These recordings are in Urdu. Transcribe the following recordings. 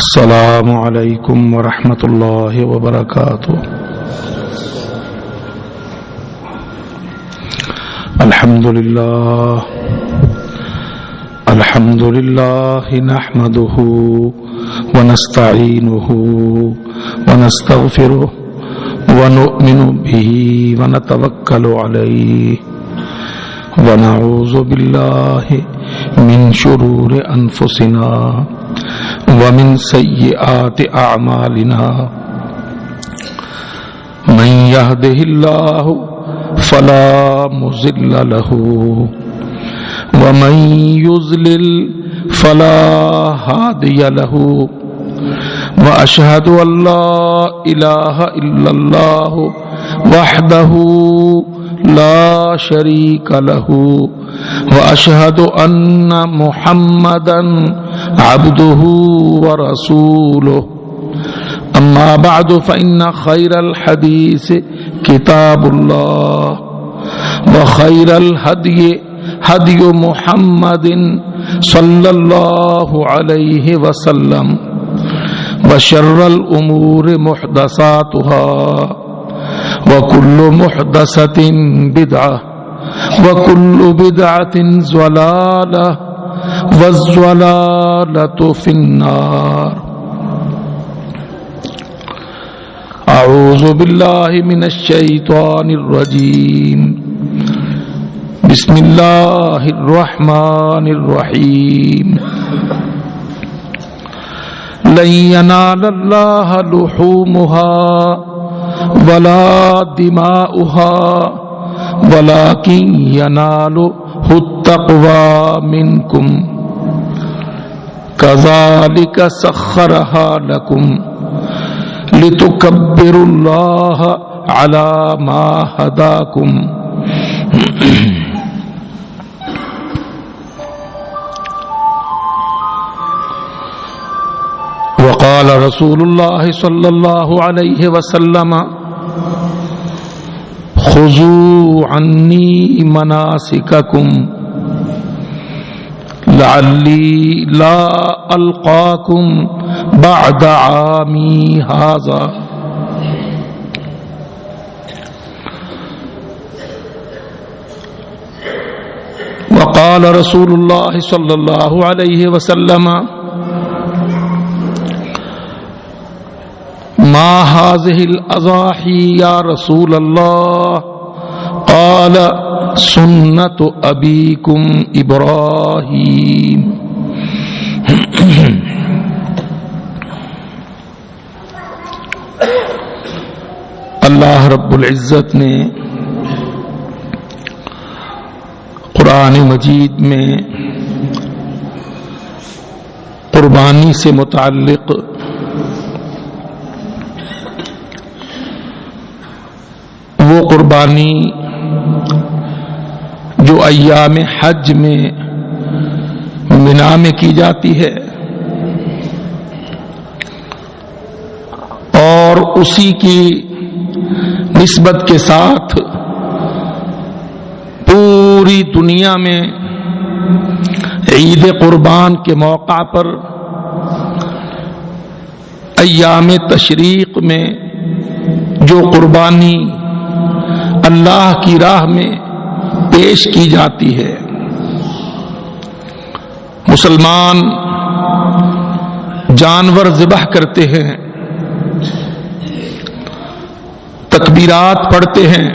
السلام علیکم ورحمۃ اللہ وبرکاتہ۔ الحمد للہ نحمده ونستعینه ونستغفره ونؤمن به ونتوکل علیہ ونعوذ باللہ من شرور انفسنا ومن سیئات اعمالنا من يهده الله فلا مضل له ومن يضلل فلا هادي له واشهد ان لا اله الا الله وحده لا شريك له واشهد ان محمدا عبده ورسوله اما بعد فان خير الحديث كتاب الله وخير الهدي هدي محمد صلى الله عليه وسلم وشر الامور محدثاتها وكل محدثة بدعة وكل بدعة ضلالة والضلالة في النار۔ أعوذ بالله من الشيطان الرجيم، بسم الله الرحمن الرحيم۔ لن ينال الله لحومها ولا دماؤها ولكن يناله التقوى منكم كذلك سخرها لكم لتكبروا الله على ما هداكم۔ وقال رسول الله صلى الله عليه وسلم خذوا عني مناسككم لعلي لا ألقاكم بعد عامي هذا۔ وقال رسول الله صلى الله عليه وسلم ما هذه الأضاحي يا رسول الله؟ قال سنة أبيكم إبراهيم۔ اللہ رب العزت نے قرآن مجید میں قربانی سے متعلق وہ قربانی جو ایام حج میں منا میں کی جاتی ہے اور اسی کی نسبت کے ساتھ پوری دنیا میں عید قربان کے موقع پر ایام تشریق میں جو قربانی اللہ کی راہ میں پیش کی جاتی ہے، مسلمان جانور ذبح کرتے ہیں، تکبیرات پڑھتے ہیں،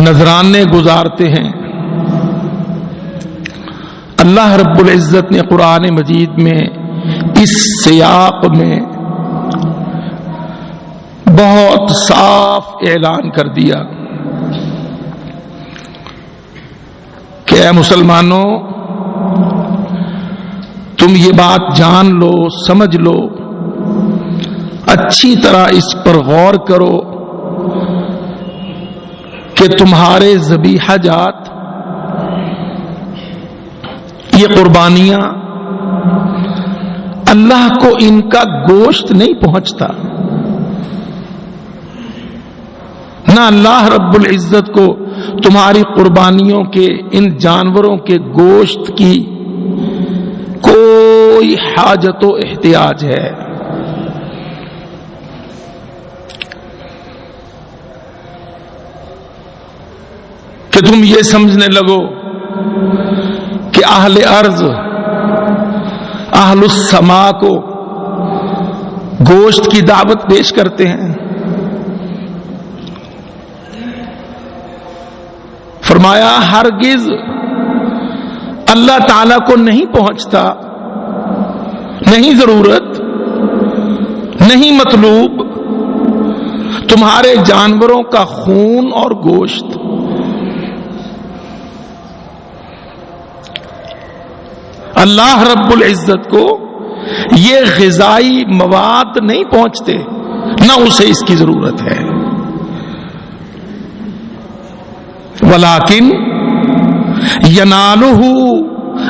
نذرانے گزارتے ہیں۔ اللہ رب العزت نے قرآن مجید میں اس سیاق میں بہت صاف اعلان کر دیا کہ اے مسلمانوں، تم یہ بات جان لو، سمجھ لو، اچھی طرح اس پر غور کرو کہ تمہارے ذبیحہ جات، یہ قربانیاں، اللہ کو ان کا گوشت نہیں پہنچتا، نہ اللہ رب العزت کو تمہاری قربانیوں کے ان جانوروں کے گوشت کی کوئی حاجت و احتیاج ہے. کہ تم یہ سمجھنے لگو کہ اہل ارض، اہل السما کو گوشت کی دعوت پیش کرتے ہیں. فرمایا ہرگز اللہ تعالی کو نہیں پہنچتا، نہیں ضرورت، نہیں مطلوب تمہارے جانوروں کا خون اور گوشت. اللہ رب العزت کو یہ غذائی مواد نہیں پہنچتے، نہ اسے اس کی ضرورت ہے. ولیکن ینالہ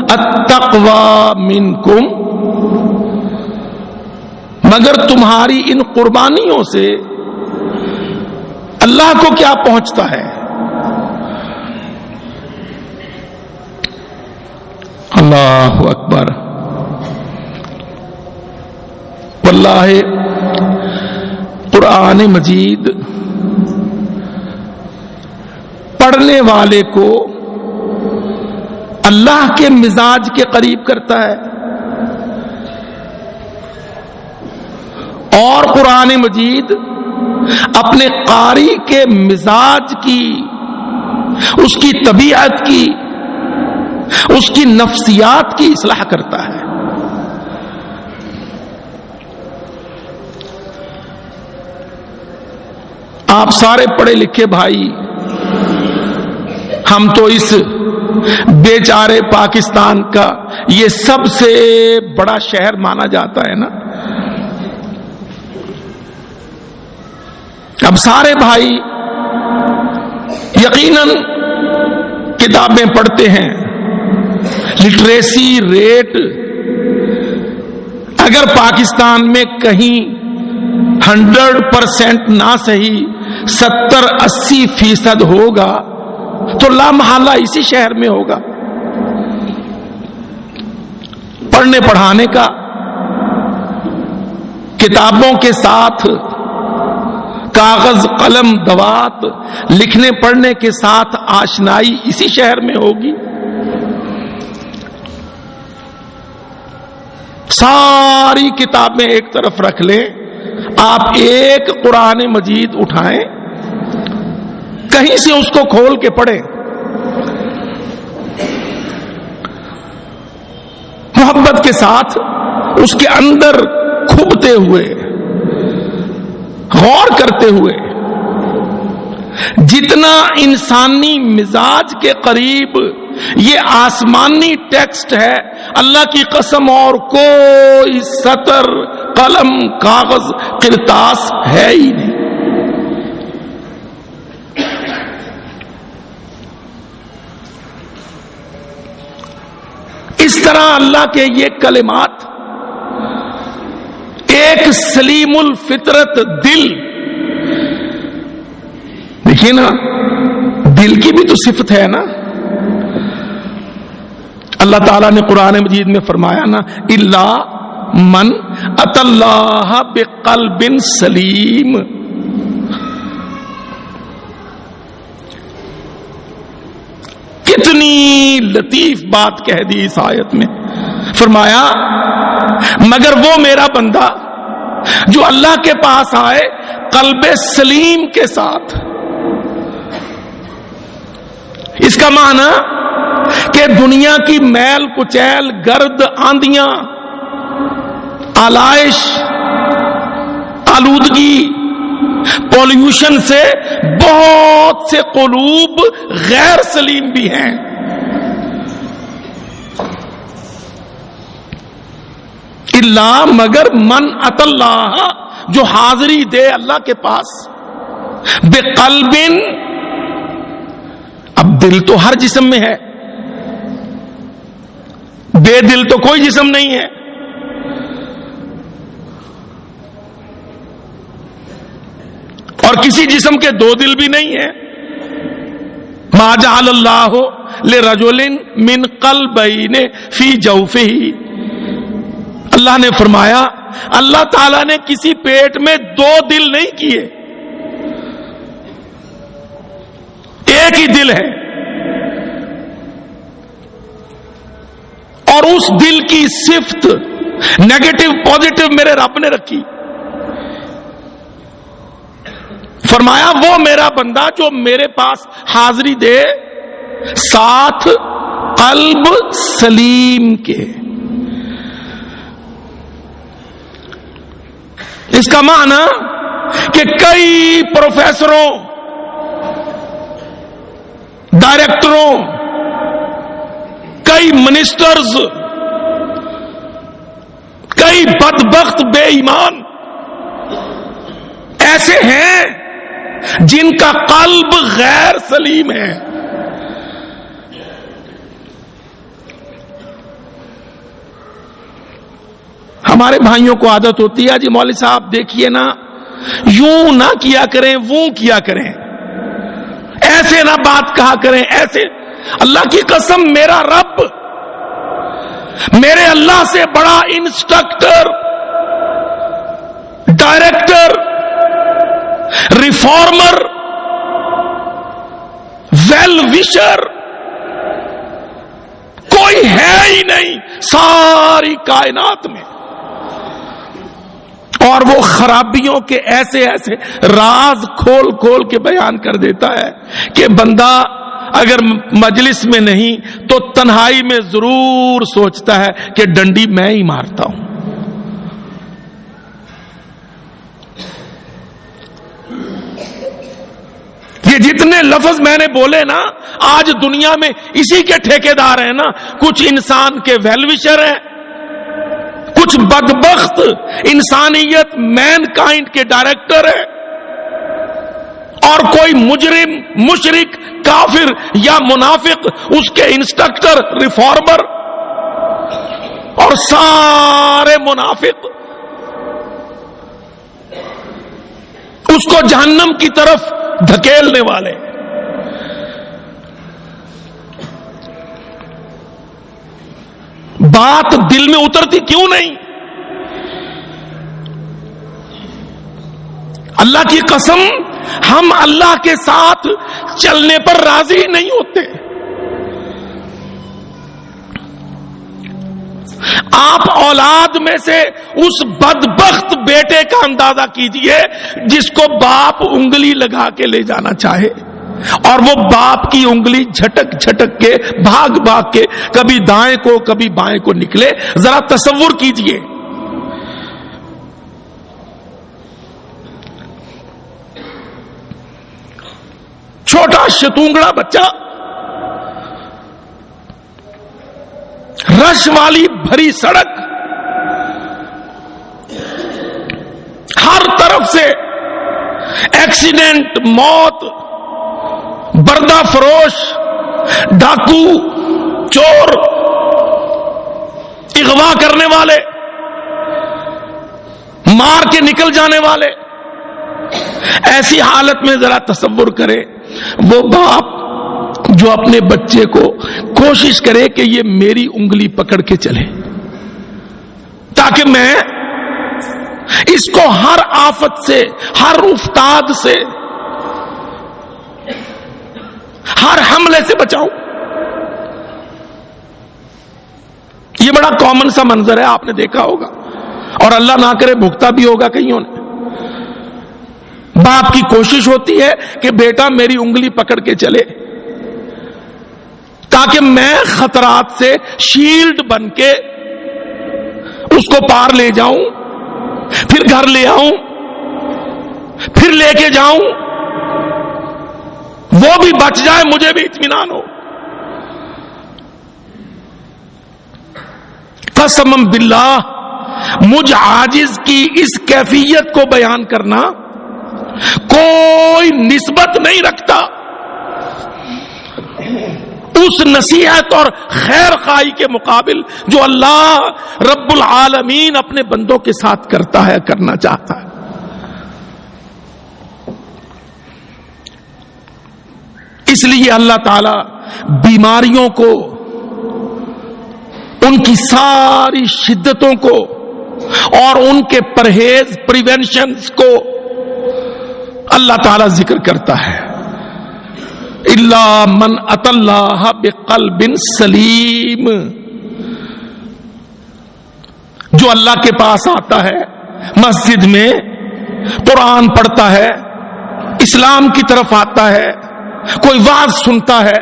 التقوی منکم، مگر تمہاری ان قربانیوں سے اللہ کو کیا پہنچتا ہے؟ اللہ اکبر. واللہ قرآن مجید پڑھنے والے کو اللہ کے مزاج کے قریب کرتا ہے، اور قرآن مجید اپنے قاری کے مزاج کی، اس کی طبیعت کی، اس کی نفسیات کی اصلاح کرتا ہے. آپ سارے پڑھے لکھے بھائی، ہم تو اس بیچارے پاکستان کا یہ سب سے بڑا شہر مانا جاتا ہے نا. اب سارے بھائی یقیناً کتابیں پڑھتے ہیں. لٹریسی ریٹ اگر پاکستان میں کہیں 100% نہ صحیح 70-80% ہوگا تو لا محالہ اسی شہر میں ہوگا. پڑھنے پڑھانے کا، کتابوں کے ساتھ کاغذ قلم دوات لکھنے پڑھنے کے ساتھ آشنائی اسی شہر میں ہوگی. ساری کتابیں ایک طرف رکھ لیں، آپ ایک قرآن مجید اٹھائیں، کہیں سے اس کو کھول کے پڑھیں، محبت کے ساتھ اس کے اندر کھبتے ہوئے، غور کرتے ہوئے. جتنا انسانی مزاج کے قریب یہ آسمانی ٹیکسٹ ہے، اللہ کی قسم اور کوئی سطر قلم کاغذ کرتاس ہے ہی نہیں. اس طرح اللہ کے یہ کلمات ایک سلیم الفطرت دل، دیکھیے نا، دل کی بھی تو صفت ہے نا. اللہ تعالیٰ نے قرآن مجید میں فرمایا نا، الا من اتی اللہ بقلب سلیم. کتنی لطیف بات کہہ دی اس آیت میں. فرمایا مگر وہ میرا بندہ جو اللہ کے پاس آئے قلب سلیم کے ساتھ. اس کا معنی کہ دنیا کی میل کچیل، گرد، آندیاں، آلائش، آلودگی، پولوشن سے بہت سے قلوب غیر سلیم بھی ہیں. اللہ مگر من اتی اللہ، جو حاضری دے اللہ کے پاس، بقلب، اب دل تو ہر جسم میں ہے، بے دل تو کوئی جسم نہیں ہے. اور کسی جسم کے دو دل بھی نہیں ہے. ما جعل اللہ لرجل من قلبین فی جوفہ، اللہ نے فرمایا اللہ تعالیٰ نے کسی پیٹ میں 2 دل نہیں کیے، ایک ہی دل ہے، اور اس دل کی صفت نیگیٹو پازیٹو میرے رب نے رکھی. فرمایا وہ میرا بندہ جو میرے پاس حاضری دے ساتھ قلب سلیم کے. اس کا معنی کہ کئی پروفیسروں، ڈائریکٹروں، کئی منسٹرز، کئی بدبخت بے ایمان ایسے ہیں جن کا قلب غیر سلیم ہے. ہمارے بھائیوں کو عادت ہوتی ہے جی مولوی صاحب دیکھیے نا، یوں نہ کیا کریں، وہ کیا کریں، ایسے نہ بات کہا کریں، ایسے. اللہ کی قسم میرا رب میرے اللہ سے بڑا انسٹرکٹر، ڈائریکٹر، ریفارمر، ویل وشر کوئی ہے ہی نہیں ساری کائنات میں. اور وہ خرابیوں کے ایسے ایسے راز کھول کھول کے بیان کر دیتا ہے کہ بندہ اگر مجلس میں نہیں تو تنہائی میں ضرور سوچتا ہے کہ ڈنڈی میں ہی مارتا ہوں. یہ جتنے لفظ میں نے بولے نا آج دنیا میں اسی کے ٹھیکیدار ہیں نا. کچھ انسان کے ویل وشر ہیں، کچھ بدبخت انسانیت مین کائنڈ کے ڈائریکٹر ہیں، اور کوئی مجرم، مشرک، کافر یا منافق اس کے انسٹرکٹر، ریفارمر، اور سارے منافق اس کو جہنم کی طرف دھکیلنے والے. بات دل میں اترتی کیوں نہیں؟ اللہ کی قسم ہم اللہ کے ساتھ چلنے پر راضی نہیں ہوتے. آپ اولاد میں سے اس بدبخت بیٹے کا اندازہ کیجئے جس کو باپ انگلی لگا کے لے جانا چاہے اور وہ باپ کی انگلی جھٹک جھٹک کے بھاگ بھاگ کے کبھی دائیں کو کبھی بائیں کو نکلے. ذرا تصور کیجئے. چھوٹا شتونگڑا بچہ رش والی بھری سڑک، ہر طرف سے ایکسیڈنٹ، موت، بردہ فروش، ڈاکو، چور، اغوا کرنے والے، مار کے نکل جانے والے. ایسی حالت میں ذرا تصور کرے وہ باپ جو اپنے بچے کو کوشش کرے کہ یہ میری انگلی پکڑ کے چلے تاکہ میں اس کو ہر آفت سے، ہر افتاد سے، ہر حملے سے بچاؤں. یہ بڑا کامن سا منظر ہے، آپ نے دیکھا ہوگا اور اللہ نہ کرے بھگتا بھی ہوگا کئیوں نے. باپ کی کوشش ہوتی ہے کہ بیٹا میری انگلی پکڑ کے چلے تاکہ میں خطرات سے شیلڈ بن کے اس کو پار لے جاؤں، پھر گھر لے آؤں، پھر لے کے جاؤں، وہ بھی بچ جائے، مجھے بھی اطمینان ہو. قسم باللہ مجھ عاجز کی اس کیفیت کو بیان کرنا کوئی نسبت نہیں رکھتا اس نصیحت اور خیر خواہی کے مقابل جو اللہ رب العالمین اپنے بندوں کے ساتھ کرتا ہے، کرنا چاہتا ہے. اس لیے اللہ تعالی بیماریوں کو، ان کی ساری شدتوں کو اور ان کے پرہیز پریونشنز کو اللہ تعالی ذکر کرتا ہے. الا من اتى اللہ بقلب سلیم. جو اللہ کے پاس آتا ہے مسجد میں, قرآن پڑھتا ہے, اسلام کی طرف آتا ہے, کوئی وعظ سنتا ہے,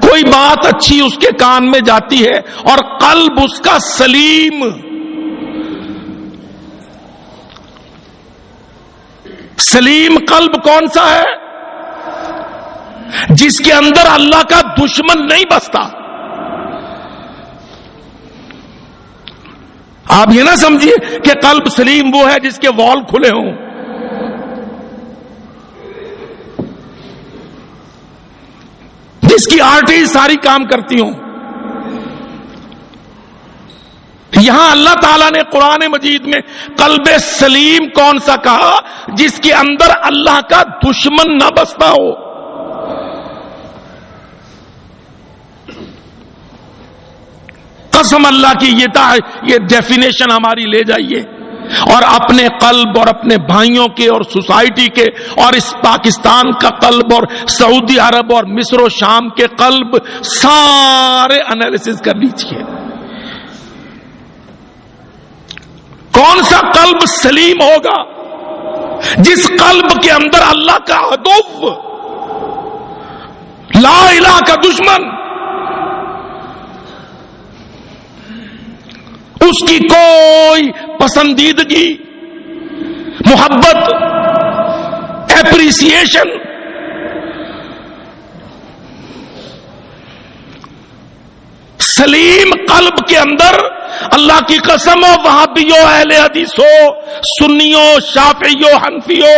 کوئی بات اچھی اس کے کان میں جاتی ہے اور قلب اس کا سلیم. سلیم قلب کون سا ہے؟ جس کے اندر اللہ کا دشمن نہیں بستا. آپ یہ نہ سمجھیے کہ قلب سلیم وہ ہے جس کے وال کھلے ہوں. جس کی آرٹریز ساری کام کرتی ہوں. یہاں اللہ تعالیٰ نے قرآن مجید میں قلب سلیم کون سا کہا؟ جس کے اندر اللہ کا دشمن نہ بستا ہو. قسم اللہ کی یہ ڈیفینیشن ہماری لے جائیے اور اپنے قلب اور اپنے بھائیوں کے اور سوسائٹی کے اور اس پاکستان کا قلب اور سعودی عرب اور مصر و شام کے قلب سارے انالیسس کر لیجیے. کون سا قلب سلیم ہوگا؟ جس قلب کے اندر اللہ کا عدو, لا الہ کا دشمن, اس کی کوئی پسندیدگی, محبت, اپریسیشن, سلیم قلب کے اندر اللہ کی قسم ہو, وہابیوں, اہل حدیثوں, سنیوں, شافعیوں, حنفیوں,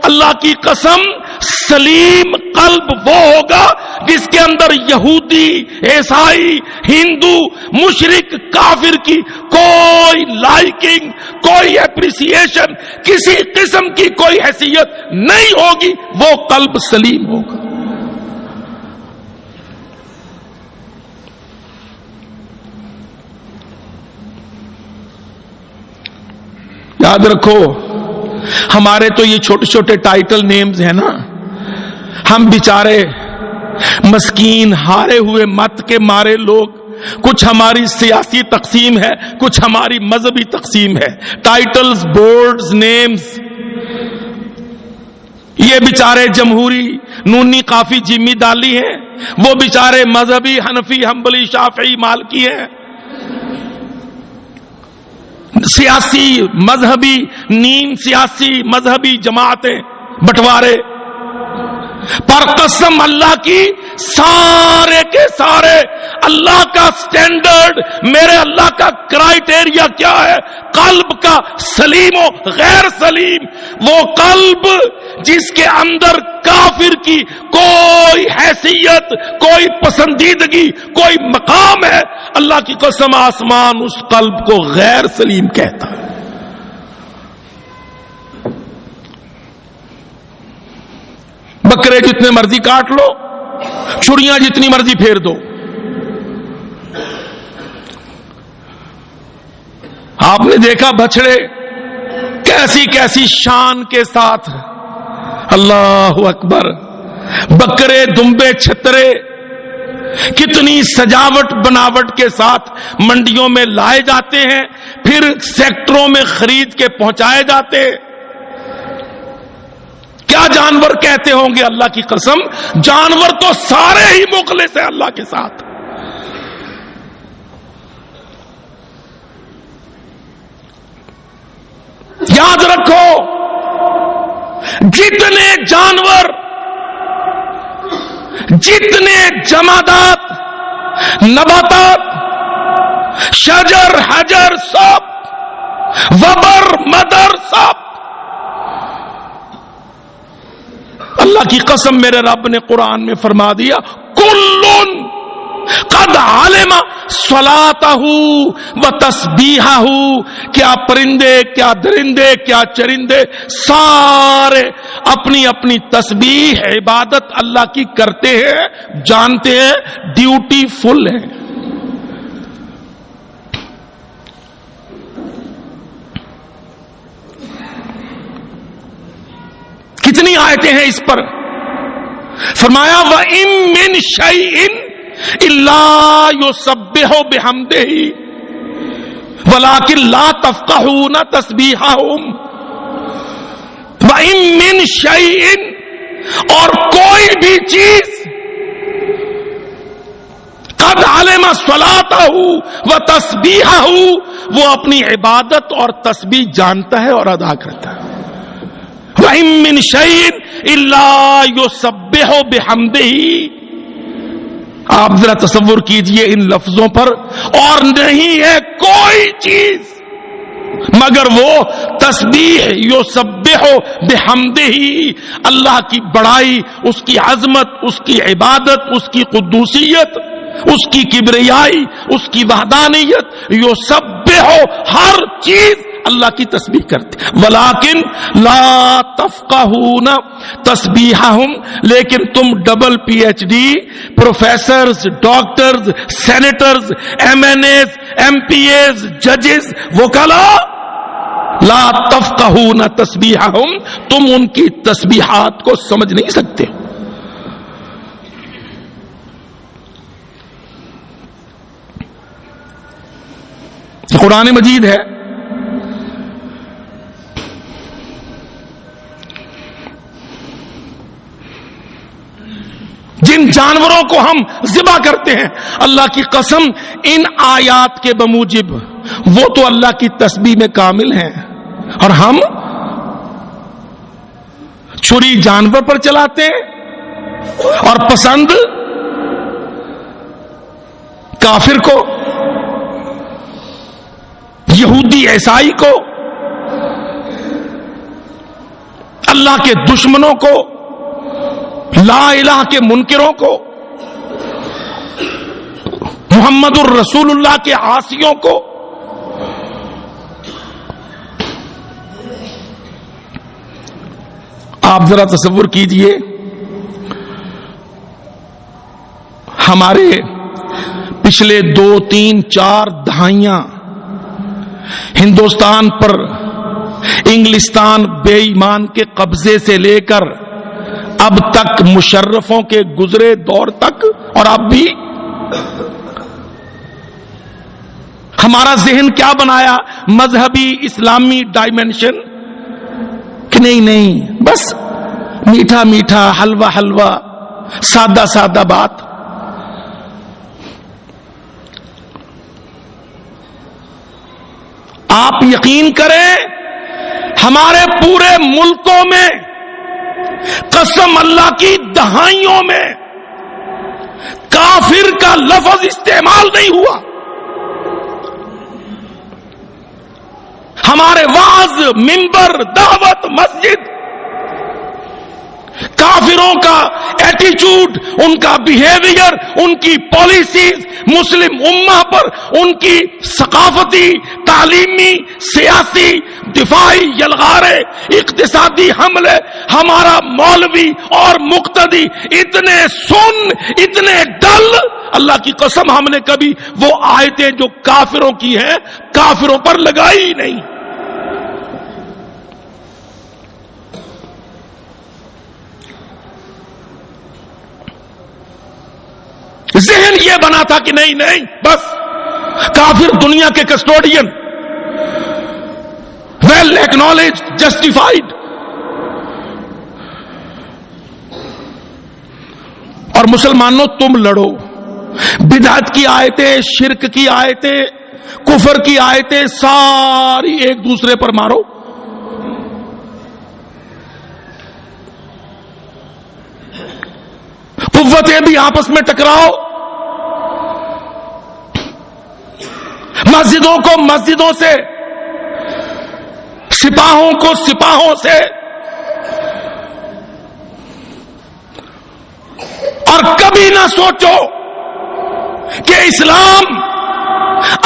اللہ کی قسم سلیم قلب وہ ہوگا جس کے اندر یہودی, عیسائی, ہندو, مشرک, کافر کی کوئی لائکنگ, کوئی اپریسیشن, کسی قسم کی کوئی حیثیت نہیں ہوگی. وہ قلب سلیم ہوگا. یاد رکھو, ہمارے تو یہ چھوٹے چھوٹے ٹائٹل نیمز ہیں نا, ہم بیچارے مسکین ہارے ہوئے مت کے مارے لوگ, کچھ ہماری سیاسی تقسیم ہے, کچھ ہماری مذہبی تقسیم ہے. ٹائٹلز, بورڈز, نیمز, یہ بیچارے جمہوری, نونی, کافی, جیمی دالی ہیں, وہ بیچارے مذہبی, حنفی, حنبلی, شافعی, مالکی ہیں. سیاسی, مذہبی, نیم سیاسی, مذہبی جماعتیں, بٹوارے. پر قسم اللہ کی, سارے کے سارے اللہ کا سٹینڈرڈ, میرے اللہ کا کرائیٹیریا کیا ہے؟ قلب کا سلیم و غیر سلیم. وہ قلب جس کے اندر کافر کی کوئی حیثیت, کوئی پسندیدگی, کوئی مقام ہے, اللہ کی قسم آسمان اس قلب کو غیر سلیم کہتا ہے. بکرے جتنے مرضی کاٹ لو, چھریاں جتنی مرضی پھیر دو, آپ نے دیکھا بچڑے کیسی کیسی شان کے ساتھ, اللہ اکبر, بکرے, دمبے, چھترے کتنی سجاوٹ بناوٹ کے ساتھ منڈیوں میں لائے جاتے ہیں, پھر سیکٹروں میں خرید کے پہنچائے جاتے. کیا جانور کہتے ہوں گے اللہ کی قسم, جانور تو سارے ہی مخلص ہیں اللہ کے ساتھ. یاد رکھو, جتنے جانور, جتنے جمادات, نباتات, شجر, حجر, سب, وبر, مدر, سب, اللہ کی قسم میرے رب نے قرآن میں فرما دیا, کلن قد علم صلاتہ و تسبیحہ. کیا پرندے, کیا درندے, کیا چرندے, سارے اپنی اپنی تسبیح, عبادت اللہ کی کرتے ہیں, جانتے ہیں, ڈیوٹی فل ہے. کتنی آیتیں ہیں اس پر. فرمایا وَإِن مِّن شَيْءٍ إِلَّا يُسَبِّحُ بِحَمْدِهِ وَلَٰكِن لَّا تَفْقَهُونَ تَسْبِيحَهُمْ. وَإِن مِّن شَيْءٍ، اور کوئی بھی چیز، قَدْ عَلِمَ صَلَاتَهُ وَتَسْبِيحَهُ، وہ اپنی عبادت اور تسبیح جانتا ہے اور ادا کرتا ہے. وَإِن مِّن شَيْءٍ إِلَّا يُسَبِّحُ بِحَمْدِهِ. آپ ذرا تصور کیجئے ان لفظوں پر، اور نہیں ہے کوئی چیز مگر وہ تسبیح یسبح بحمدہ، اللہ کی بڑائی، اس کی عظمت، اس کی عبادت، اس کی قدوسیت، اس کی کبریائی، اس کی وحدانیت، یسبح، ہر چیز اللہ کی تسبیح کرتے. ولیکن لا تفقہون تسبیحہم، لیکن تم double P H D professors, doctors, senators, M N As, M P As, ججز، وکلاء، لا تفقہون تسبیحہم، تم ان کی تسبیحات کو سمجھ نہیں سکتے. قرآن مجید ہے. جن جانوروں کو ہم ذبح کرتے ہیں، اللہ کی قسم ان آیات کے بموجب وہ تو اللہ کی تسبیح میں کامل ہیں، اور ہم چھری جانور پر چلاتے ہیں اور پسند کافر کو، یہودی عیسائی کو، اللہ کے دشمنوں کو، لا الہ کے منکروں کو، محمد الرسول اللہ کے عاصیوں کو. آپ ذرا تصور کیجئے ہمارے پچھلے 2، 3، 4 دہائیاں ہندوستان پر انگلستان بے ایمان کے قبضے سے لے کر اب تک، مشرفوں کے گزرے دور تک، اور اب بھی ہمارا ذہن کیا بنایا؟ مذہبی اسلامی ڈائمینشن کہ نہیں بس میٹھا میٹھا، حلوہ حلوہ، سادہ سادہ بات. آپ یقین کریں ہمارے پورے ملکوں میں قسم اللہ کی دہائیوں میں کافر کا لفظ استعمال نہیں ہوا. ہمارے وعظ، منبر، دعوت، مسجد، کافروں کا ایٹیچیوڈ، ان کا بیہیویئر، ان کی پالیسیز مسلم امہ پر، ان کی ثقافتی، تعلیمی، سیاسی، دفاعی یلغارے، اقتصادی حملے، ہمارا مولوی اور مقتدی اتنے سن، اتنے ڈل، اللہ کی قسم ہم نے کبھی وہ آیتیں جو کافروں کی ہیں کافروں پر لگائی نہیں. ذہن یہ بنا تھا کہ نہیں بس کافر دنیا کے کسٹوڈین، ویل ایکنالجڈ، جسٹیفائڈ. اور مسلمانوں تم لڑو، بدعت کی آیتیں، شرک کی آیتیں، کفر کی آیتیں ساری ایک دوسرے پر مارو. قوتیں بھی آپس میں ٹکراؤ، مسجدوں کو مسجدوں سے، سپاہوں کو سپاہوں سے، اور کبھی نہ سوچو کہ اسلام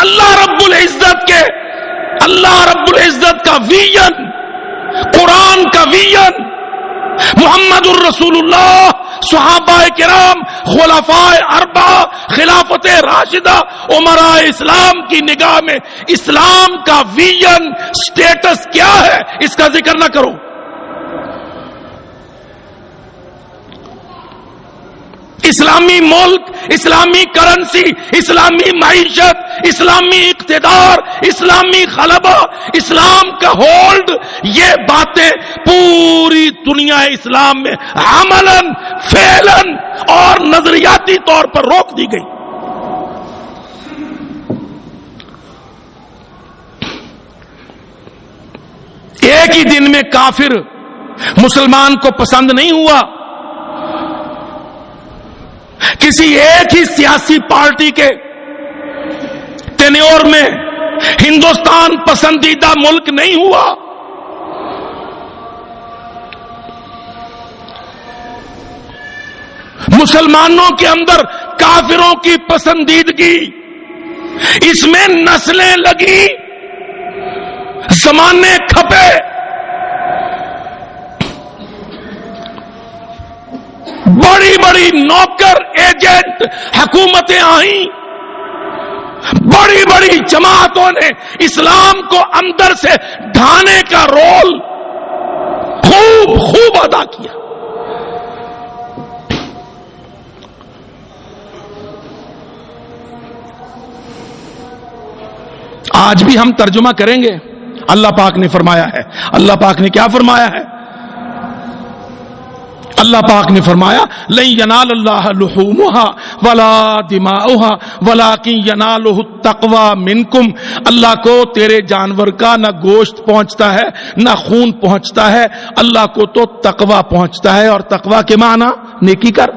اللہ رب العزت کا ویژن، قرآن کا ویژن، محمد الرسول اللہ، صحابہ کرام، خلفائے اربعہ، خلافت راشدہ، امراء اسلام کی نگاہ میں اسلام کا ویژن، سٹیٹس کیا ہے، اس کا ذکر نہ کرو. اسلامی ملک، اسلامی کرنسی، اسلامی معیشت، اسلامی اقتدار، اسلامی غلبہ، اسلام کا ہولڈ، یہ باتیں پوری دنیا اسلام میں عملاً، فعلاً اور نظریاتی طور پر روک دی گئی۔ ایک ہی دن میں کافر مسلمان کو پسند نہیں ہوا، کسی ایک ہی سیاسی پارٹی کے ٹینیور میں ہندوستان پسندیدہ ملک نہیں ہوا۔ مسلمانوں کے اندر کافروں کی پسندیدگی، اس میں نسلیں لگی، زمانے کھپے، بڑی بڑی نوکر ایجنٹ حکومتیں آئیں، بڑی بڑی جماعتوں نے اسلام کو اندر سے ڈھانے کا رول خوب ادا کیا۔ آج بھی ہم ترجمہ کریں گے، اللہ پاک نے فرمایا ہے، اللہ پاک نے کیا فرمایا ہے؟ اللہ پاک نے فرمایا لن ینال اللہ لحومها ولا دماؤها ولکن ینالہ التقوی منکم، اللہ کو تیرے جانور کا نہ گوشت پہنچتا ہے نہ خون پہنچتا ہے، اللہ کو تو تقوی پہنچتا ہے، اور تقوی کے معنی نیکی کر،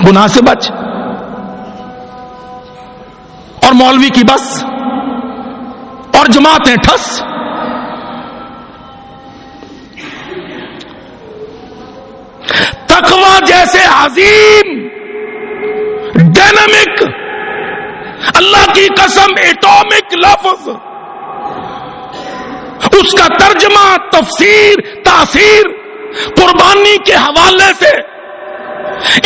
گناہ سے بچ۔ اور مولوی کی بس اور جماعتیں ٹھس۔ تقوی جیسے عظیم ڈائنامک، اللہ کی قسم ایٹامک لفظ، اس کا ترجمہ، تفسیر، تاثیر قربانی کے حوالے سے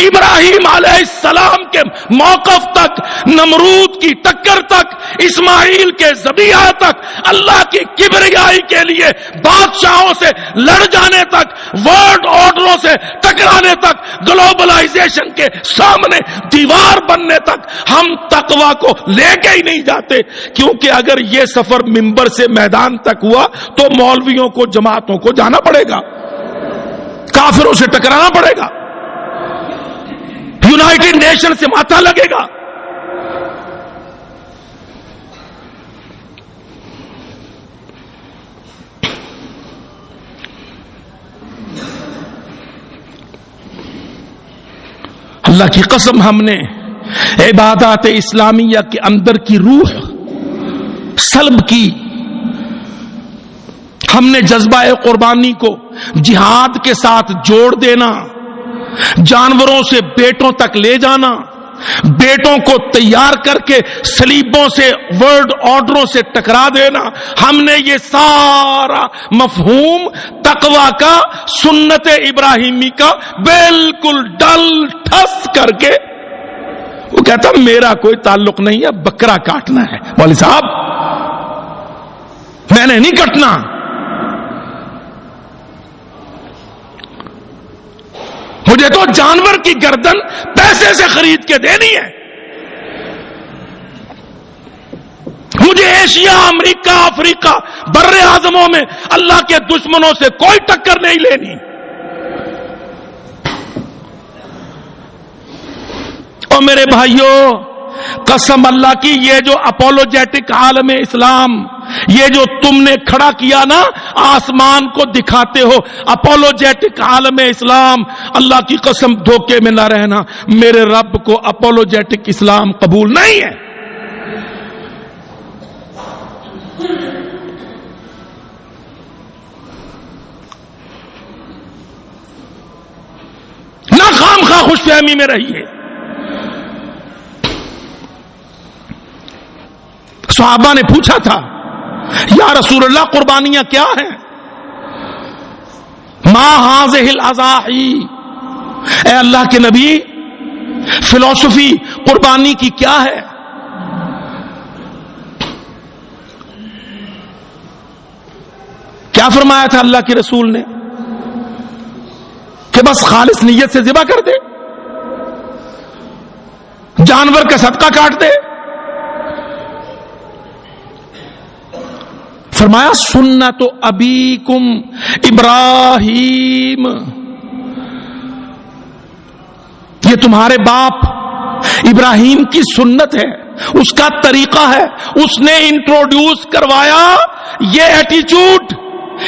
ابراہیم علیہ السلام کے موقف تک، نمرود کی ٹکر تک، اسماعیل کے ذبیحہ تک، اللہ کی کبریائی کے لیے بادشاہوں سے لڑ جانے تک، ورلڈ آرڈروں سے ٹکرانے تک، گلوبلائزیشن کے سامنے دیوار بننے تک ہم تقوی کو لے کے ہی نہیں جاتے، کیونکہ اگر یہ سفر منبر سے میدان تک ہوا تو مولویوں کو، جماعتوں کو جانا پڑے گا، کافروں سے ٹکرانا پڑے گا، یونائٹڈ نیشن سے ماتھا لگے گا۔ اللہ کی قسم، ہم نے عبادات اسلامیہ کے اندر کی روح سلب کی، ہم نے جذبہ قربانی کو جہاد کے ساتھ جوڑ دینا، جانوروں سے بیٹوں تک لے جانا، بیٹوں کو تیار کر کے صلیبوں سے، ورلڈ آرڈروں سے ٹکرا دینا، ہم نے یہ سارا مفہوم تقوی کا، سنت ابراہیمی کا بالکل ڈل ٹھس کر کے، وہ کہتا میرا کوئی تعلق نہیں ہے، بکرا کاٹنا ہے، مولوی صاحب میں نے نہیں کٹنا، مجھے تو جانور کی گردن پیسے سے خرید کے دینی ہے، مجھے ایشیا، امریکہ، افریقہ، بر اعظموں میں اللہ کے دشمنوں سے کوئی ٹکر نہیں لینی۔ اور میرے بھائیوں، قسم اللہ کی، یہ جو اپولوجیٹک عالم اسلام، یہ جو تم نے کھڑا کیا نا، آسمان کو دکھاتے ہو اپولوجیٹک عالم اسلام، اللہ کی قسم دھوکے میں نہ رہنا، میرے رب کو اپولوجیٹک اسلام قبول نہیں ہے۔ نہ خام خواہ خوش فہمی میں رہیے۔ صحابہ نے پوچھا تھا یا رسول اللہ قربانیاں کیا ہیں؟ ما ہذہ الاضاحی، اے اللہ کے نبی فلسفی قربانی کی کیا ہے؟ کیا فرمایا تھا اللہ کے رسول نے کہ بس خالص نیت سے ذبح کر دے؟ جانور کا صدقہ کاٹ دے. فرمایا سنت ابیکم ابراہیم، یہ تمہارے باپ ابراہیم کی سنت ہے، اس کا طریقہ ہے. اس نے انٹروڈیوس کروایا یہ ایٹیچیوڈ،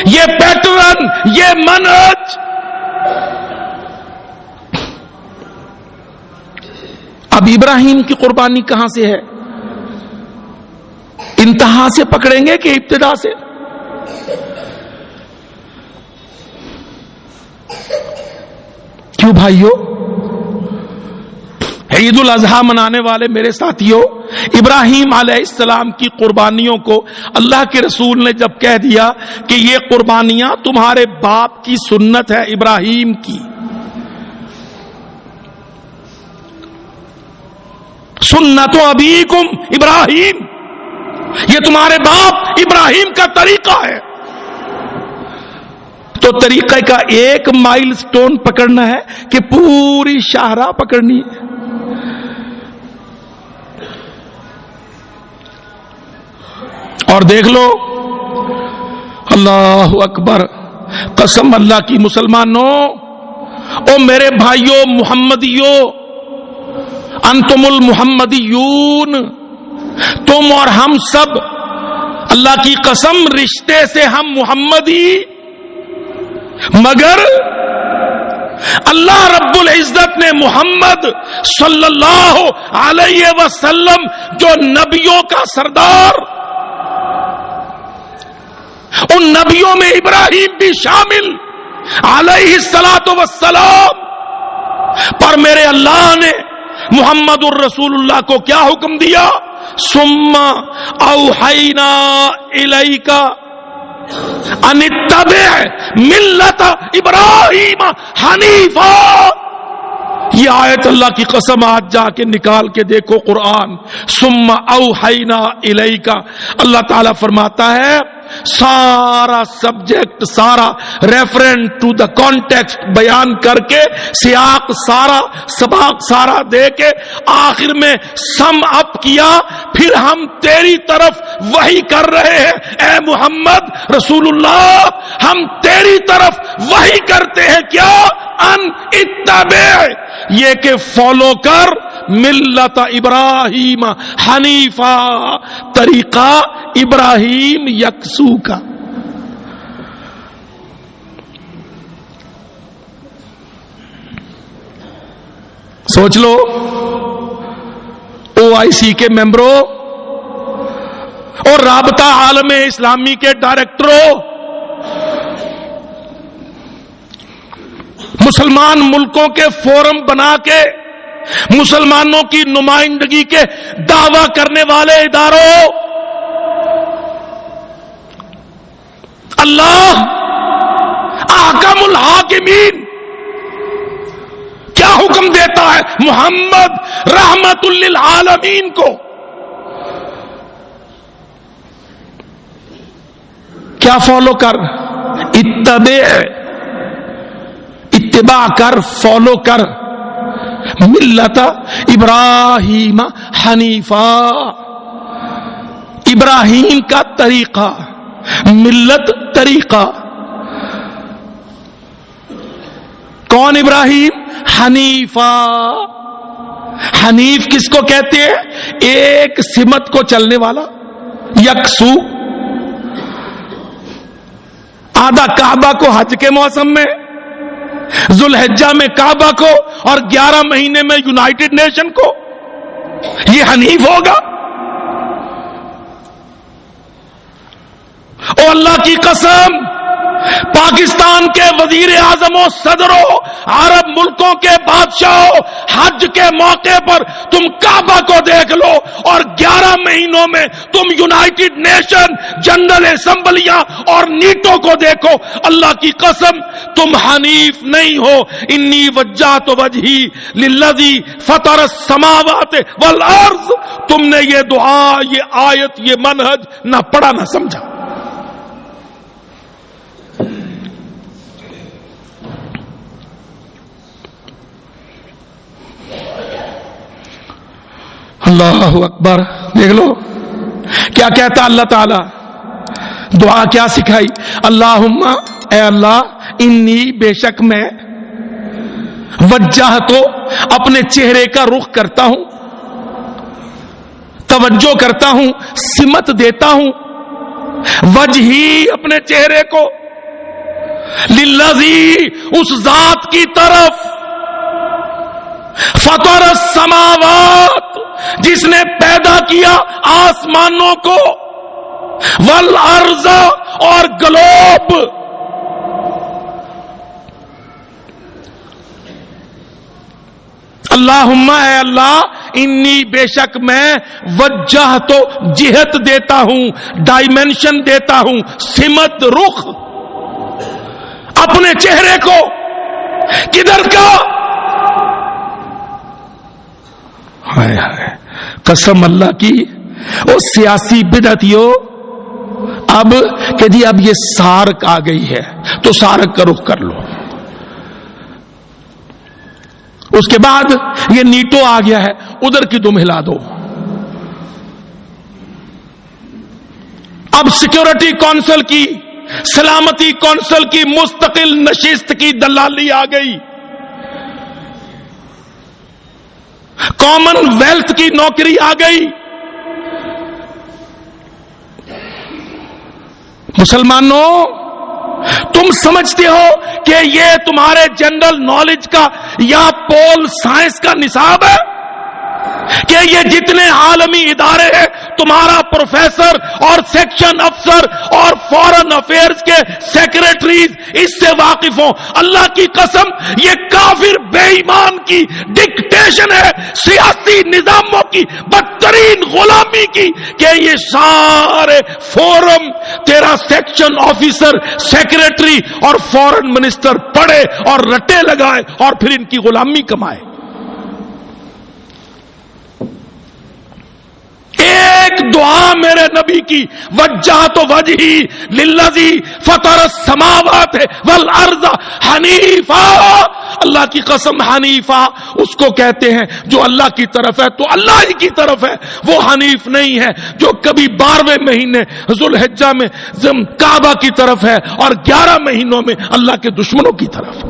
یہ پیٹرن، یہ منہج. اب ابراہیم کی قربانی کہاں سے ہے؟ انتہا سے پکڑیں گے کہ ابتدا سے؟ کیوں بھائیو؟ عید الاضحیٰ منانے والے میرے ساتھیوں، ابراہیم علیہ السلام کی قربانیوں کو اللہ کے رسول نے جب کہہ دیا کہ یہ قربانیاں تمہارے باپ کی سنت ہے ابراہیم کی، سنت ابیکم ابراہیم، یہ تمہارے باپ ابراہیم کا طریقہ ہے، تو طریقے کا ایک مائل سٹون پکڑنا ہے کہ پوری شاہراہ پکڑنی ہے؟ اور دیکھ لو، اللہ اکبر، قسم اللہ کی مسلمانوں، او میرے بھائیوں محمدیوں، انتم المحمدیون، تم اور ہم سب اللہ کی قسم رشتے سے ہم محمدی، مگر اللہ رب العزت نے محمد صلی اللہ علیہ وسلم جو نبیوں کا سردار، ان نبیوں میں ابراہیم بھی شامل علیہ الصلوۃ والسلام، پر میرے اللہ نے محمد الرسول اللہ کو کیا حکم دیا؟ ثم اوحینا الیک ان اتبع ملت ابراہیم حنیفا. یہ آیت اللہ کی قسم آج جا کے نکال کے دیکھو قرآن. ثم اوحینا الیک، اللہ تعالیٰ فرماتا ہے سارا سبجیکٹ، سارا ریفرنٹ ٹو دا کانٹیکسٹ بیان کر کے، سیاق سارا، سباق سارا دے کے آخر میں سم اپ کیا، پھر ہم تیری طرف وحی کر رہے ہیں اے محمد رسول اللہ، ہم تیری طرف وحی کرتے ہیں کیا؟ ان اتبع، یہ کہ فالو کر ملت ابراہیم حنیفا، طریقہ ابراہیم یکسو کا. سوچ لو OIC کے ممبروں اور رابطہ عالم اسلامی کے ڈائریکٹروں، مسلمان ملکوں کے فورم بنا کے مسلمانوں کی نمائندگی کے دعویٰ کرنے والے اداروں، اللہ احکم الحاکمین کیا حکم دیتا ہے محمد رحمت للعالمین کو؟ کیا فالو کر؟ اتباع کر، فالو کر ملت ابراہیم حنیفا، ابراہیم کا طریقہ، ملت طریقہ. کون ابراہیم؟ حنیفا. حنیف کس کو کہتے ہیں؟ ایک سمت کو چلنے والا، یکسو. آدھا کعبہ کو حج کے موسم میں، ذوالحجہ میں کعبہ کو، اور 11 مہینے میں یونائٹڈ نیشن کو، یہ حنیف ہوگا؟ او اللہ کی قسم، پاکستان کے وزیر اعظم و صدروں، عرب ملکوں کے بادشاہوں، حج کے موقع پر تم کعبہ کو دیکھ لو اور 11 مہینوں میں تم یونائٹڈ نیشن، جنرل اسمبلیاں اور نیٹو کو دیکھو. اللہ کی قسم تم حنیف نہیں ہو. انی وجہت وجہی للذی فطر السماوات والارض. تم نے یہ دعا، یہ آیت، یہ منہج نہ پڑھا نہ سمجھا. اللہ اکبر. دیکھ لو کیا کہتا اللہ تعالی, دعا کیا سکھائی, اللہم اے اللہ انی بے شک میں وجہ تو اپنے چہرے کا رخ کرتا ہوں, توجہ کرتا ہوں, سمت دیتا ہوں, وجہی اپنے چہرے کو, للذی اس ذات کی طرف, فطر السماوات جس نے پیدا کیا آسمانوں کو, والارض اور گلوب, اللہم اے اللہ انی بے شک میں وجہ تو جہت دیتا ہوں, ڈائمنشن دیتا ہوں, سمت رخ اپنے چہرے کو, کدھر کا, ہائے ہائے قسم اللہ کی, وہ سیاسی بدعتیوں اب کہ جی اب یہ سارک آ گئی ہے تو سارک کا رخ کر لو, اس کے بعد یہ نیٹو آ گیا ہے ادھر کی تم ہلا دو, اب سیکورٹی کونسل کی, سلامتی کونسل کی مستقل نشست کی دلالی آ گئی, کامن ویلتھ کی نوکری آ گئی. مسلمانوں تم سمجھتے ہو کہ یہ تمہارے جنرل نالج کا یا پول سائنس کا نصاب ہے کہ یہ جتنے عالمی ادارے ہیں تمہارا پروفیسر اور سیکشن افسر اور فورن افیئرز کے سیکریٹریز اس سے واقف ہوں؟ اللہ کی قسم یہ کافر بے ایمان کی ڈکٹیشن ہے, سیاسی نظاموں کی بدترین غلامی کی, کہ یہ سارے فورم تیرا سیکشن آفیسر, سیکریٹری اور فورن منسٹر پڑھے اور رٹے لگائے اور پھر ان کی غلامی کمائے. ایک دعا میرے نبی کی, وجہت وجہی للذی فطر السماوات والارض حنیفا, اللہ کی قسم حنیفا اس کو کہتے ہیں جو اللہ کی طرف ہے تو اللہ ہی کی طرف ہے, وہ حنیف نہیں ہے جو کبھی 12ویں مہینے ذوالحجہ میں کعبہ کی طرف ہے اور 11 مہینوں میں اللہ کے دشمنوں کی طرف.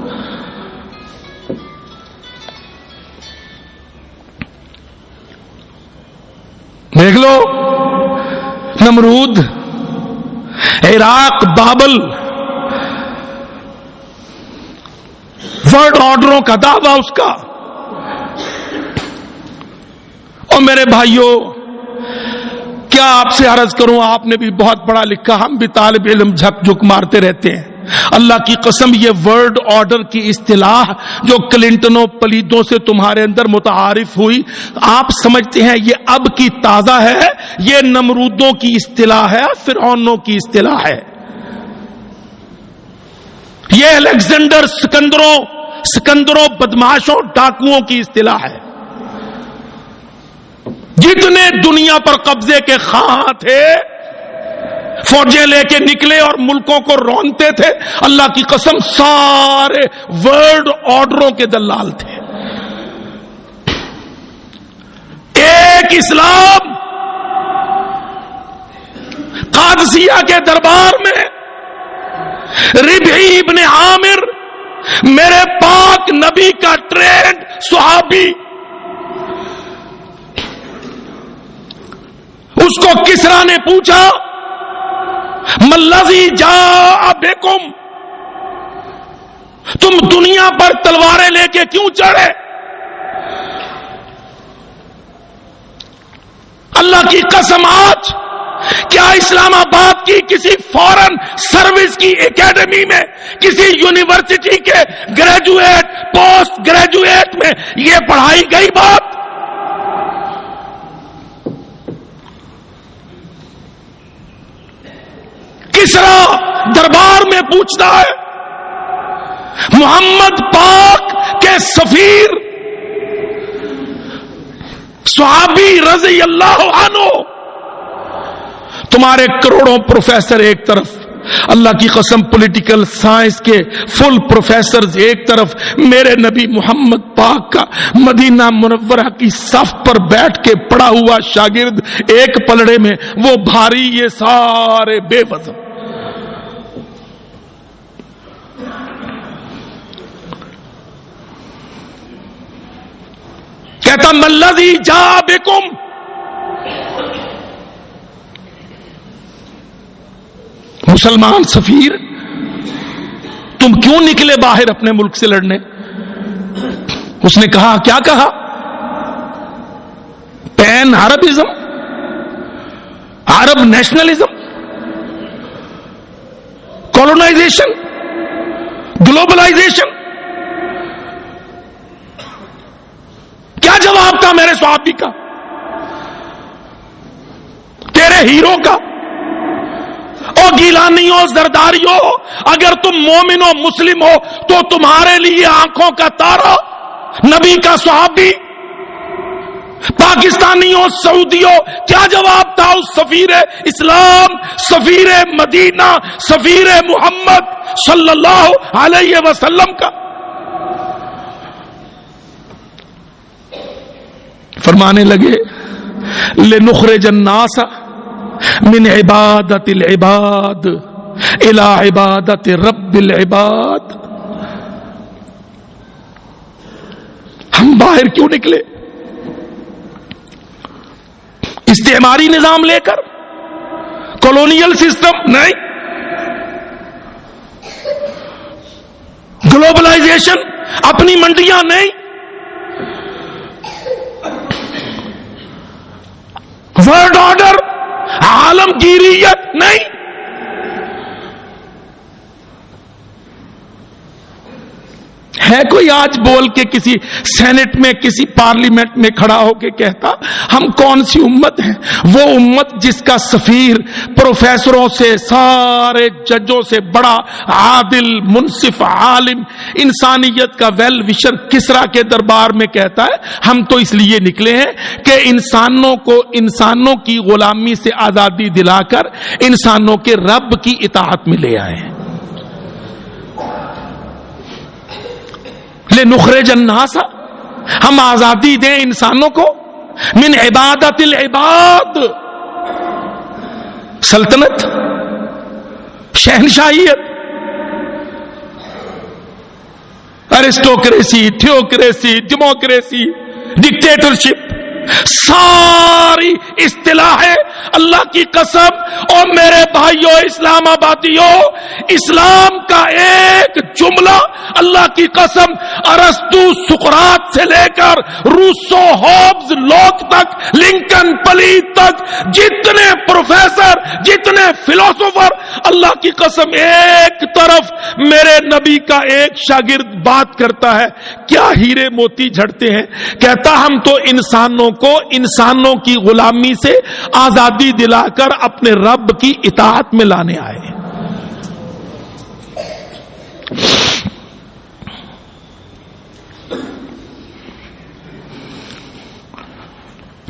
دیکھ لو نمرود, عراق, بابل, ورلڈ آرڈروں کا دعویٰ اس کا. اور میرے بھائیوں کیا آپ سے عرض کروں, آپ نے بھی بہت پڑھا لکھا, ہم بھی طالب علم جھک جھک مارتے رہتے ہیں. اللہ کی قسم یہ ورلڈ آرڈر کی اصطلاح جو کلنٹنوں پلیدوں سے تمہارے اندر متعارف ہوئی, آپ سمجھتے ہیں یہ اب کی تازہ ہے؟ یہ نمرودوں کی اصطلاح ہے, فرعونوں کی اصطلاح ہے. یہ الیگزینڈر سکندروں بدماشوں ڈاکوؤں کی اصطلاح ہے. جتنے دنیا پر قبضے کے خواہاں تھے فوجیں لے کے نکلے اور ملکوں کو رونتے تھے, اللہ کی قسم سارے ورلڈ آرڈروں کے دلال تھے. ایک اسلام قادسیہ کے دربار میں ربعی ابن عامر, میرے پاک نبی کا ٹرینڈ صحابی, اس کو کسرا نے پوچھا ملذی جاء بکم, تم دنیا پر تلواریں لے کے کیوں چڑھے؟ اللہ کی قسم آج کیا اسلام آباد کی کسی فورن سروس کی اکیڈمی میں, کسی یونیورسٹی کے گریجویٹ پوسٹ گریجویٹ میں یہ پڑھائی گئی بات؟ کسرا دربار میں پوچھتا ہے, محمد پاک کے سفیر صحابی رضی اللہ عنہ, تمہارے کروڑوں پروفیسر ایک طرف, اللہ کی قسم پولیٹیکل سائنس کے فل پروفیسرز ایک طرف، میرے نبی محمد پاک کا مدینہ منورہ کی صف پر بیٹھ کے پڑا ہوا شاگرد ایک پلڑے میں، وہ بھاری یہ سارے بے وزن. کہتا ملذی جاء بکم، مسلمان سفیر تم کیوں نکلے باہر اپنے ملک سے لڑنے؟ اس نے کہا، کیا کہا؟ پین عربزم، عرب نیشنلزم، کولونائزیشن، گلوبلائزیشن. کیا جواب تھا میرے صحابی کا، تیرے ہیرو کا؟ او گیلانیوں، زرداریوں، اگر تم مومن و مسلم ہو تو تمہارے لیے آنکھوں کا تارا نبی کا صحابی. پاکستانیوں، سعودیوں، کیا جواب تھا اس سفیر اسلام، سفیر مدینہ، سفیر محمد صلی اللہ علیہ وسلم کا؟ فرمانے لگے لنخرج الناس من عبادت العباد الى عبادت رب العباد. ہم باہر کیوں نکلے؟ استعماری نظام لے کر، کولونیل سسٹم نہیں، گلوبلائزیشن، اپنی منڈیاں نہیں، ورلڈ آرڈر، عالمگیریت نہیں. ہے کوئی آج بول کے کسی سینٹ میں، کسی پارلیمنٹ میں کھڑا ہو کے کہتا ہم کون سی امت ہیں؟ وہ امت جس کا سفیر پروفیسروں سے، سارے ججوں سے بڑا عادل، منصف، عالم، انسانیت کا ویل وشر کسرا کے دربار میں کہتا ہے ہم تو اس لیے نکلے ہیں کہ انسانوں کو انسانوں کی غلامی سے آزادی دلا کر انسانوں کے رب کی اطاعت میں لے آئے ہیں. لنخرج الناس، ہم آزادی دیں انسانوں کو، من عبادت العباد، سلطنت، شہنشاہیت، ارسٹوکریسی، تھیوکریسی، ڈیموکریسی، ڈکٹیٹرشپ، ساری اصطلاحیں اللہ کی قسم. اور میرے بھائیوں اسلام آبادیوں، اسلام کا ایک جملہ اللہ کی قسم ارسطو، سقراط سے لے کر روسو، ہوبز، لوک تک، لنکن، پلیت تک، جتنے پروفیسر، جتنے فلسفر، اللہ کی قسم ایک طرف میرے نبی کا ایک شاگرد بات کرتا ہے، کیا ہیرے موتی جھڑتے ہیں، کہتا ہم تو انسانوں کو انسانوں کی غلامی سے آزادی دلا کر اپنے رب کی اطاعت میں لانے آئے.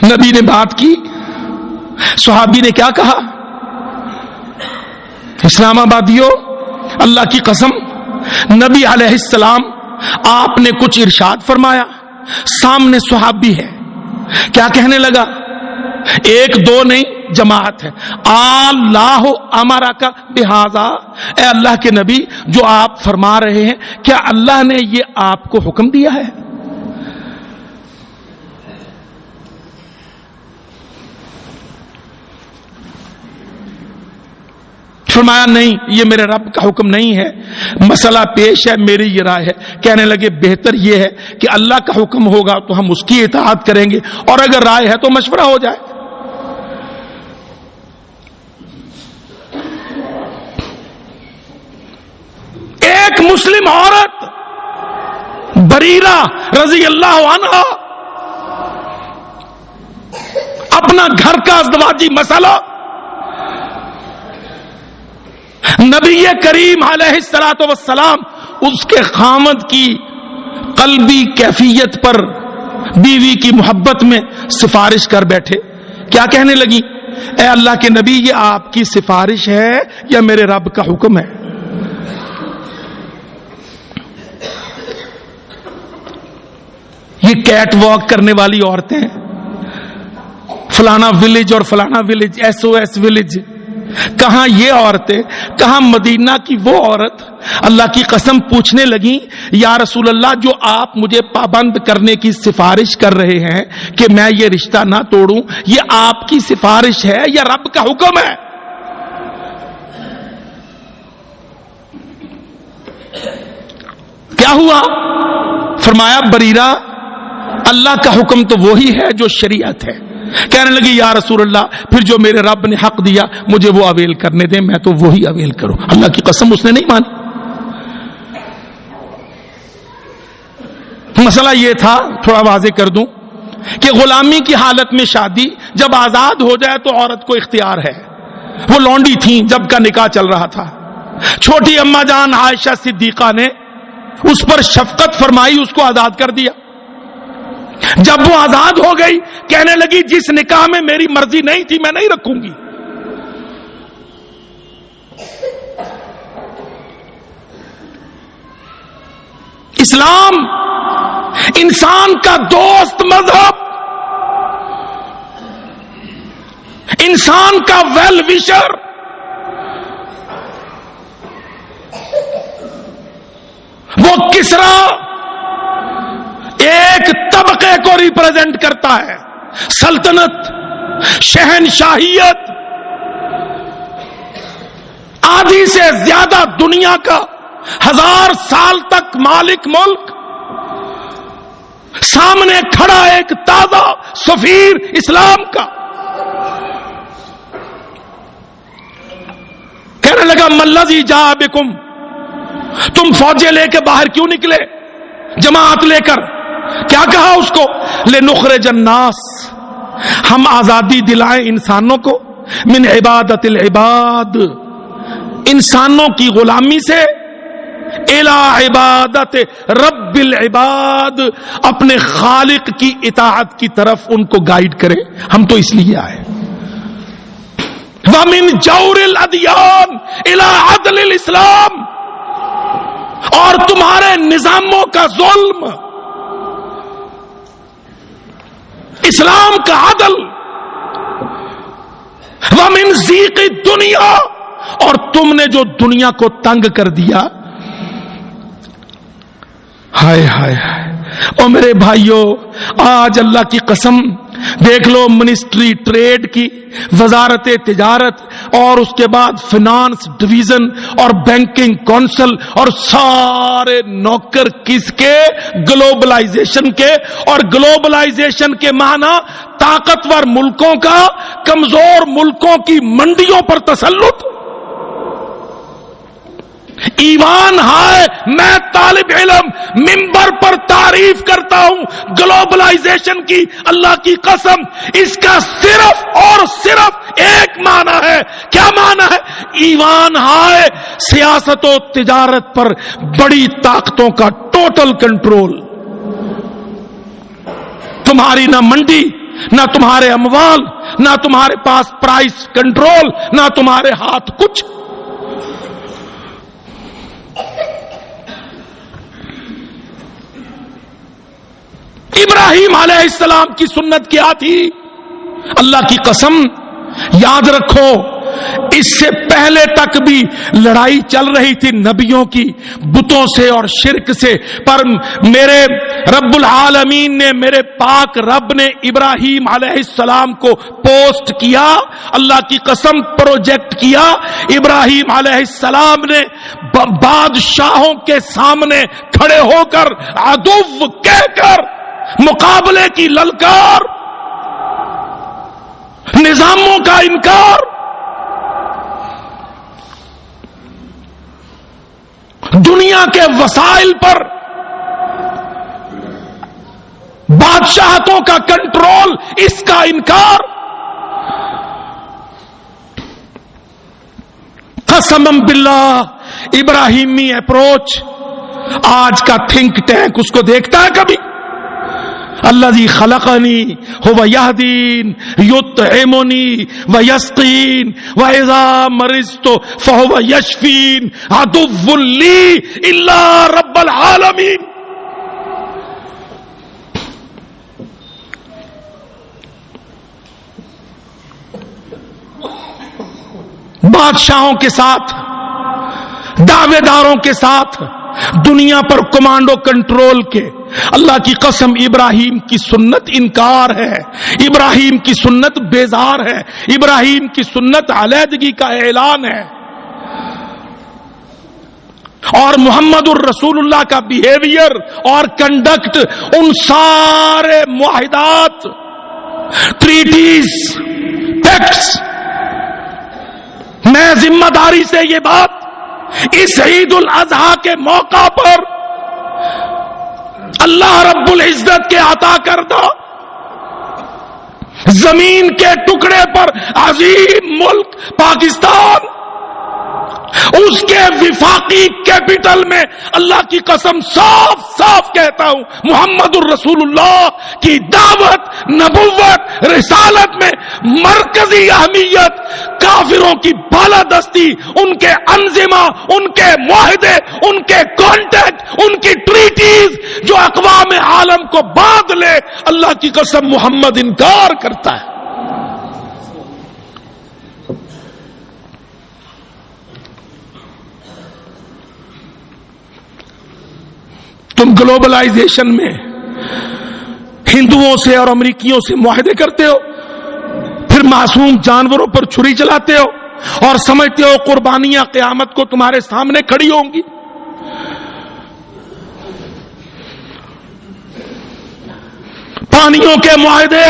نبی نے بات کی، صحابی نے کیا کہا؟ اسلام آبادیوں، اللہ کی قسم نبی علیہ السلام آپ نے کچھ ارشاد فرمایا، سامنے صحابی ہے، کیا کہنے لگا؟ ایک دو نہیں، جماعت ہے. اللہ امرا کا بہذا، اے اللہ کے نبی جو آپ فرما رہے ہیں کیا اللہ نے یہ آپ کو حکم دیا ہے؟ فرمایا نہیں، یہ میرے رب کا حکم نہیں ہے، مسئلہ پیش ہے، میری یہ رائے ہے. کہنے لگے بہتر یہ ہے کہ اللہ کا حکم ہوگا تو ہم اس کی اطاعت کریں گے، اور اگر رائے ہے تو مشورہ ہو جائے. ایک مسلم عورت بریرہ رضی اللہ عنہا اپنا گھر کا ازدواجی مسئلہ نبی کریم علیہ الصلوۃ والسلام اس کے خامد کی قلبی کیفیت پر بیوی کی محبت میں سفارش کر بیٹھے. کیا کہنے لگی؟ اے اللہ کے نبی یہ آپ کی سفارش ہے یا میرے رب کا حکم ہے؟ یہ کیٹ واک کرنے والی عورتیں، فلانا ولیج اور فلانا village, S O S village, کہاں یہ عورتیں، کہاں مدینہ کی وہ عورت اللہ کی قسم پوچھنے لگی یا رسول اللہ جو آپ مجھے پابند کرنے کی سفارش کر رہے ہیں کہ میں یہ رشتہ نہ توڑوں، یہ آپ کی سفارش ہے یا رب کا حکم ہے؟ کیا ہوا؟ فرمایا بریرہ اللہ کا حکم تو وہی ہے جو شریعت ہے۔ کہنے لگی یا رسول اللہ پھر جو میرے رب نے حق دیا مجھے وہ اویل کرنے دیں، میں تو وہی اویل کروں۔ اللہ کی قسم اس نے نہیں مانی۔ مسئلہ یہ تھا، تھوڑا واضح کر دوں کہ غلامی کی حالت میں شادی جب آزاد ہو جائے تو عورت کو اختیار ہے۔ وہ لونڈی تھیں جب کا نکاح چل رہا تھا، چھوٹی اما جان عائشہ صدیقہ نے اس پر شفقت فرمائی، اس کو آزاد کر دیا۔ جب وہ آزاد ہو گئی کہنے لگی جس نکاح میں میری مرضی نہیں تھی میں نہیں رکھوں گی۔ اسلام انسان کا دوست مذہب، انسان کا ویل وشر، وہ کسرا ایک طبقے کو ریپریزنٹ کرتا ہے، سلطنت، شہنشاہیت، آدھی سے زیادہ دنیا کا 1000 سال تک مالک ملک، سامنے کھڑا ایک تازہ سفیر اسلام کا۔ کہنے لگا ملذی جاء بکم، تم فوجیں لے کے باہر کیوں نکلے جماعت لے کر؟ کیا کہا اس کو؟ لنخرج الناس، ہم آزادی دلائیں انسانوں کو، من عبادت العباد، انسانوں کی غلامی سے، الی عبادت رب العباد، اپنے خالق کی اطاعت کی طرف ان کو گائیڈ کرے۔ ہم تو اس لیے آئے۔ ومن جور الادیان الی عدل الاسلام، اور تمہارے نظاموں کا ظلم، اسلام کا عدل، ومن ضیق الدنیا، اور تم نے جو دنیا کو تنگ کر دیا۔ ہائے ہائے ہائے، او میرے بھائیوں، آج اللہ کی قسم دیکھ لو، منسٹری ٹریڈ کی، وزارت تجارت، اور اس کے بعد فنانس ڈویژن اور بینکنگ کونسل، اور سارے نوکر کس کے؟ گلوبلائزیشن کے۔ اور گلوبلائزیشن کے معنی طاقتور ملکوں کا کمزور ملکوں کی منڈیوں پر تسلط۔ ایمان ہائے، میں طالب علم منبر پر تعریف کرتا ہوں گلوبلائزیشن کی، اللہ کی قسم اس کا صرف اور صرف ایک معنی ہے۔ کیا معنی ہے؟ ایمان ہائے، سیاست و تجارت پر بڑی طاقتوں کا ٹوٹل کنٹرول۔ تمہاری نہ منڈی، نہ تمہارے اموال، نہ تمہارے پاس پرائس کنٹرول، نہ تمہارے ہاتھ کچھ۔ ابراہیم علیہ السلام کی سنت کیا تھی؟ اللہ کی قسم یاد رکھو، اس سے پہلے تک بھی لڑائی چل رہی تھی نبیوں کی بتوں سے اور شرک سے، پر میرے رب العالمین نے، میرے پاک رب نے ابراہیم علیہ السلام کو پوسٹ کیا، اللہ کی قسم پروجیکٹ کیا۔ ابراہیم علیہ السلام نے بادشاہوں کے سامنے کھڑے ہو کر عدو کہہ کر مقابلے کی للکار، نظاموں کا انکار، دنیا کے وسائل پر بادشاہتوں کا کنٹرول، اس کا انکار۔ قسم باللہ، ابراہیمی اپروچ آج کا تھنک ٹینک اس کو دیکھتا ہے کبھی؟ الذی خلقنی هو یہدین یطعمنی ویسقین واذا مرضت فهو یشفین عدو لی الا رب العالمین. بادشاہوں کے ساتھ، دعوے داروں کے ساتھ، دنیا پر کمانڈو کنٹرول کے، اللہ کی قسم ابراہیم کی سنت انکار ہے، ابراہیم کی سنت بیزار ہے، ابراہیم کی سنت علیحدگی کا اعلان ہے. اور محمد الرسول اللہ کا بیہیویئر اور کنڈکٹ، ان سارے معاہدات، ٹریٹیز، ٹیکس، میں ذمہ داری سے یہ بات اس عید الاضحیٰ کے موقع پر اللہ رب العزت کے عطا کردہ زمین کے ٹکڑے پر عظیم ملک پاکستان، اس کے وفاقی کیپٹل میں اللہ کی قسم صاف صاف کہتا ہوں، محمد الرسول اللہ کی دعوت، نبوت، رسالت میں مرکزی اہمیت کافروں کی بالادستی، ان کے انظمہ، ان کے معاہدے، ان کے کانٹیکٹ، ان کی ٹریٹیز جو اقوام عالم کو باندھ لے، اللہ کی قسم محمد انکار کرتا ہے. تم گلوبلائزیشن میں ہندوؤں سے اور امریکیوں سے معاہدے کرتے ہو، پھر معصوم جانوروں پر چھری چلاتے ہو اور سمجھتے ہو قربانیاں قیامت کو تمہارے سامنے کھڑی ہوں گی. پانیوں کے معاہدے،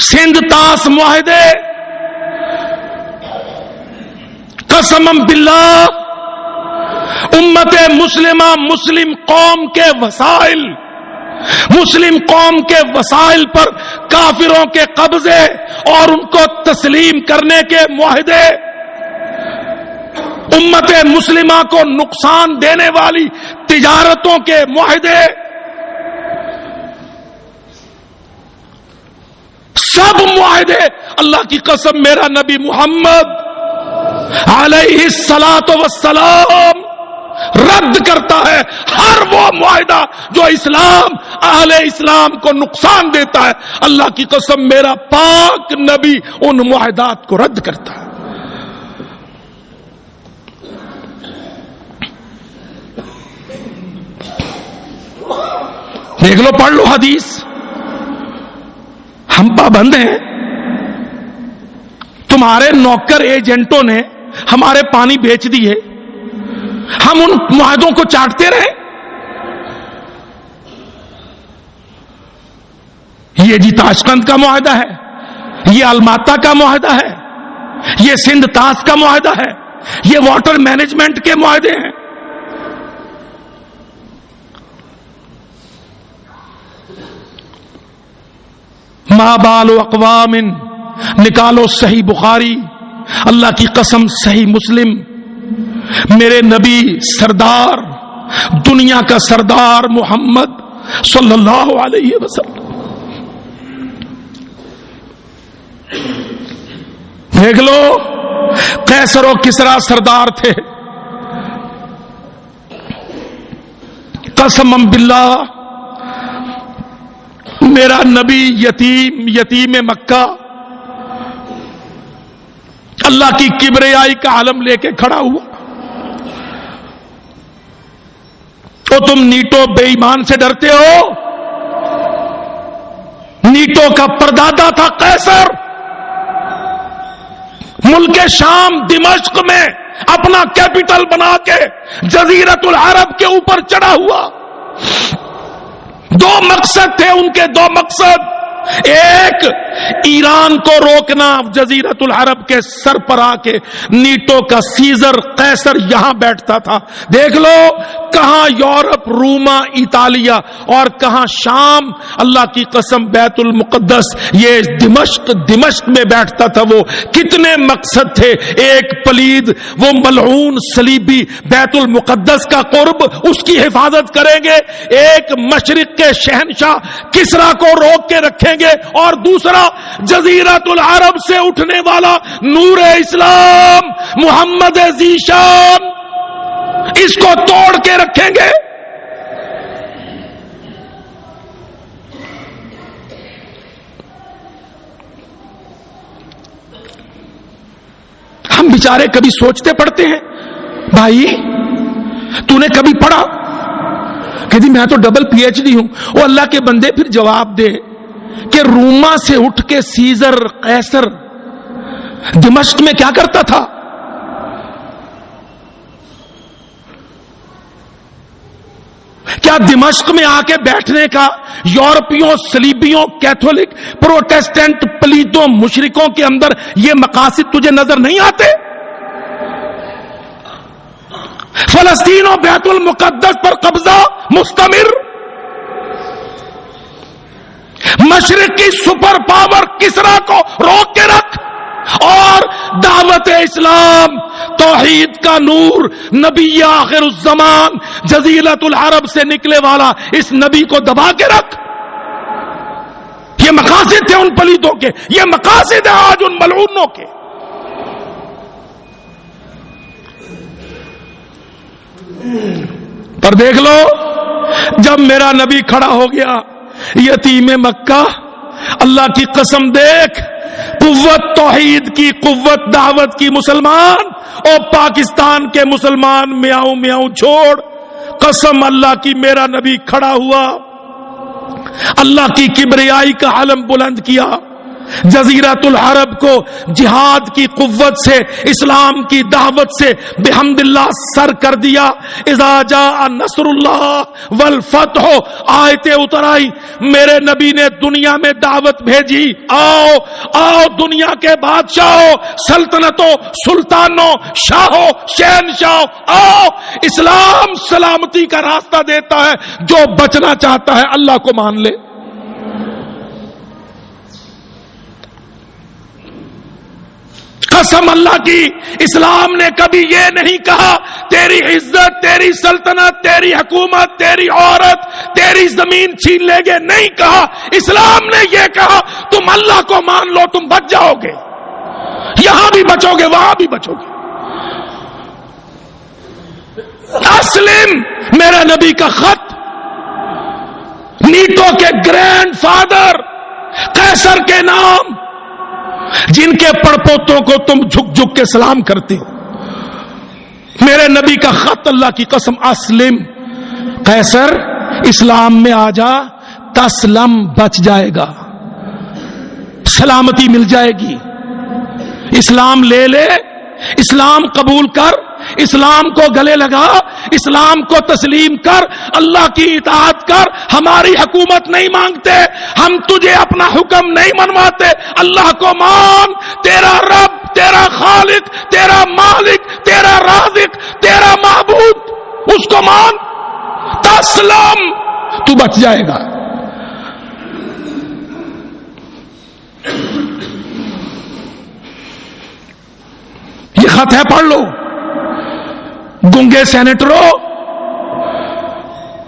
سندھ طاس معاہدے، قسم باللہ امت مسلمہ، مسلم قوم کے وسائل، مسلم قوم کے وسائل پر کافروں کے قبضے اور ان کو تسلیم کرنے کے معاہدے، امت مسلمہ کو نقصان دینے والی تجارتوں کے معاہدے، سب معاہدے اللہ کی قسم میرا نبی محمد علیہ الصلاۃ والسلام رد کرتا ہے. ہر وہ معاہدہ جو اسلام، اہل اسلام کو نقصان دیتا ہے، اللہ کی قسم میرا پاک نبی ان معاہدات کو رد کرتا ہے. دیکھ لو، پڑھ لو حدیث. ہم پابند ہیں، تمہارے نوکر ایجنٹوں نے ہمارے پانی بیچ دیے، ہم ان معاہدوں کو چاٹتے رہے. یہ جی تاشقند کا معاہدہ ہے، یہ الماتا کا معاہدہ ہے، یہ سندھ طاس کا معاہدہ ہے، یہ واٹر مینجمنٹ کے معاہدے ہیں. ما بال اقوام، نکالو صحیح بخاری، اللہ کی قسم صحیح مسلم، میرے نبی سردار، دنیا کا سردار محمد صلی اللہ علیہ وسلم. دیکھ لو، قیصر و کسریٰ سردار تھے. قسم باللہ میرا نبی یتیم مکہ اللہ کی کبریائی کا عالم لے کے کھڑا ہوا. تو تم نیٹو بے ایمان سے ڈرتے ہو؟ نیٹو کا پردادا تھا قیصر، ملک شام دمشق میں اپنا کیپٹل بنا کے جزیرت العرب کے اوپر چڑھا ہوا. دو مقصد تھے ان کے، دو مقصد. ایک ایران کو روکنا، جزیرت العرب کے سر پر آ کے نیٹو کا سیزر قیصر یہاں بیٹھتا تھا، دیکھ لو کہاں یورپ، روما، اٹالیا اور کہاں شام، اللہ کی قسم بیت المقدس، یہ دمشق میں بیٹھتا تھا۔ وہ کتنے مقصد تھے، ایک پلید وہ ملعون صلیبی بیت المقدس کا قرب، اس کی حفاظت کریں گے، ایک مشرق کے شہنشاہ کسرا کو روک کے رکھیں گے، اور دوسرا جزیرت العرب سے اٹھنے والا نور اسلام محمد ذیشان، اس کو توڑ کے رکھیں گے۔ ہم بیچارے کبھی سوچتے پڑھتے ہیں، بھائی تو نے کبھی پڑھا کہ جی میں تو ڈبل پی ایچ ڈی ہوں، وہ اللہ کے بندے پھر جواب دے کہ روما سے اٹھ کے سیزر قیصر دمشق میں کیا کرتا تھا؟ کیا دمشق میں آ کے بیٹھنے کا یورپیوں، صلیبیوں، کیتھولک، پروٹیسٹنٹ، پلیتوں، مشرکوں کے اندر یہ مقاصد تجھے نظر نہیں آتے؟ فلسطین و بیت المقدس پر قبضہ مستمر، مشرق کی سپر پاور کسرا کو روک کے رکھ، اور دعوت اسلام، توحید کا نور، نبی آخر الزمان، جزیرت العرب سے نکلے والا اس نبی کو دبا کے رکھ۔ یہ مقاصد تھے ان پلیتوں کے، یہ مقاصد ہے آج ان ملعونوں کے۔ پر دیکھ لو جب میرا نبی کھڑا ہو گیا، یتیم مکہ، اللہ کی قسم دیکھ، قوت توحید کی، قوت دعوت کی، مسلمان اور پاکستان کے مسلمان میاؤں میاؤں چھوڑ، قسم اللہ کی میرا نبی کھڑا ہوا، اللہ کی کبریائی کا علم بلند کیا، جزیرت العرب کو جہاد کی قوت سے، اسلام کی دعوت سے بحمد اللہ سر کر دیا۔ اذا جاء نصر اللہ والفتح، آیتیں اتر آئی، میرے نبی نے دنیا میں دعوت بھیجی، آؤ آؤ دنیا کے بادشاہوں، سلطنتوں، سلطانوں، شاہوں، شہنشاہوں، آؤ، اسلام سلامتی کا راستہ دیتا ہے، جو بچنا چاہتا ہے اللہ کو مان لے۔ قسم اللہ کی، اسلام نے کبھی یہ نہیں کہا تیری عزت، تیری سلطنت، تیری حکومت، تیری عورت، تیری زمین چھین لیں گے، نہیں کہا۔ اسلام نے یہ کہا تم اللہ کو مان لو، تم بچ جاؤ گے، یہاں بھی بچو گے، وہاں بھی بچو گے۔ اسلم، میرا نبی کا خط، نیٹو کے گرینڈ فادر قیصر کے نام، جن کے پڑپوتوں کو تم جھک جھک کے سلام کرتے ہو، میرے نبی کا خط، اللہ کی قسم، اسلم قیصر، اسلام میں آ جا، تسلم، بچ جائے گا، سلامتی مل جائے گی، اسلام لے لے، اسلام قبول کر، اسلام کو گلے لگا، اسلام کو تسلیم کر، اللہ کی اطاعت کر۔ ہماری حکومت نہیں مانگتے، ہم تجھے اپنا حکم نہیں منواتے، اللہ کو مان، تیرا رب، تیرا خالق، تیرا مالک، تیرا رازق، تیرا معبود، اس کو مان، تسلم، تو بچ جائے گا۔ یہ خط ہے، پڑھ لو۔ گنگے سینیٹروں،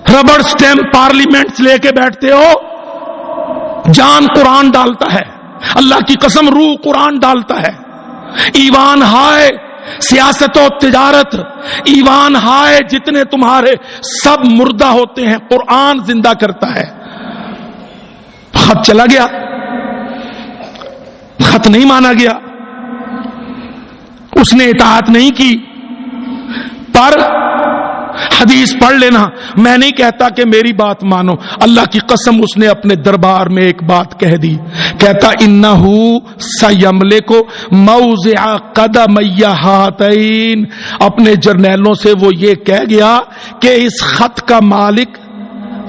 ربڑ سٹیمپ پارلیمنٹ لے کے بیٹھتے ہو، جان قرآن ڈالتا ہے، اللہ کی قسم روح قرآن ڈالتا ہے۔ ایوان ہائے سیاست و تجارت، ایوان ہائے جتنے تمہارے، سب مردہ ہوتے ہیں، قرآن زندہ کرتا ہے۔ خط چلا گیا، خط نہیں مانا گیا، اس نے اطاعت نہیں کی، پر حدیث پڑھ لینا، میں نہیں کہتا کہ میری بات مانو، اللہ کی قسم اس نے اپنے دربار میں ایک بات کہہ دی، کہتا انہو سیملکو موضع قدمی ہاتین، اپنے جرنیلوں سے وہ یہ کہہ گیا کہ اس خط کا مالک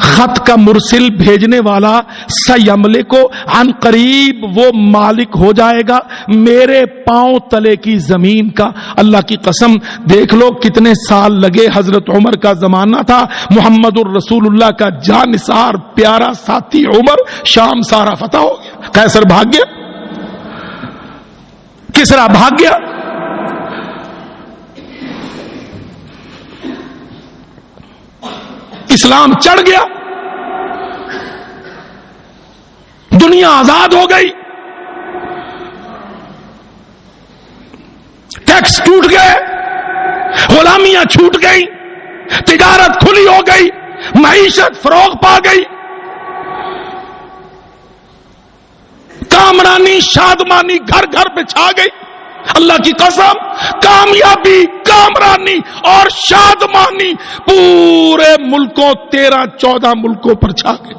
خط کا مرسل بھیجنے والا سیملکو عن قریب وہ مالک ہو جائے گا میرے پاؤں تلے کی زمین کا. اللہ کی قسم دیکھ لو کتنے سال لگے. حضرت عمر کا زمانہ تھا, محمد الرسول اللہ کا جانثار پیارا ساتھی عمر, شام سارا فتح ہو گیا. قیصر بھاگ گیا, کسرا بھاگ گیا, اسلام چڑھ گیا, دنیا آزاد ہو گئی, ٹیکس ٹوٹ گئے, غلامیاں چھوٹ گئی, تجارت کھلی ہو گئی, معیشت فروغ پا گئی, کامرانی شادمانی گھر گھر پہ چھا گئی. اللہ کی قسم کامیابی, کامرانی اور شادمانی پورے ملکوں 13-14 ملکوں پر چھا گئی.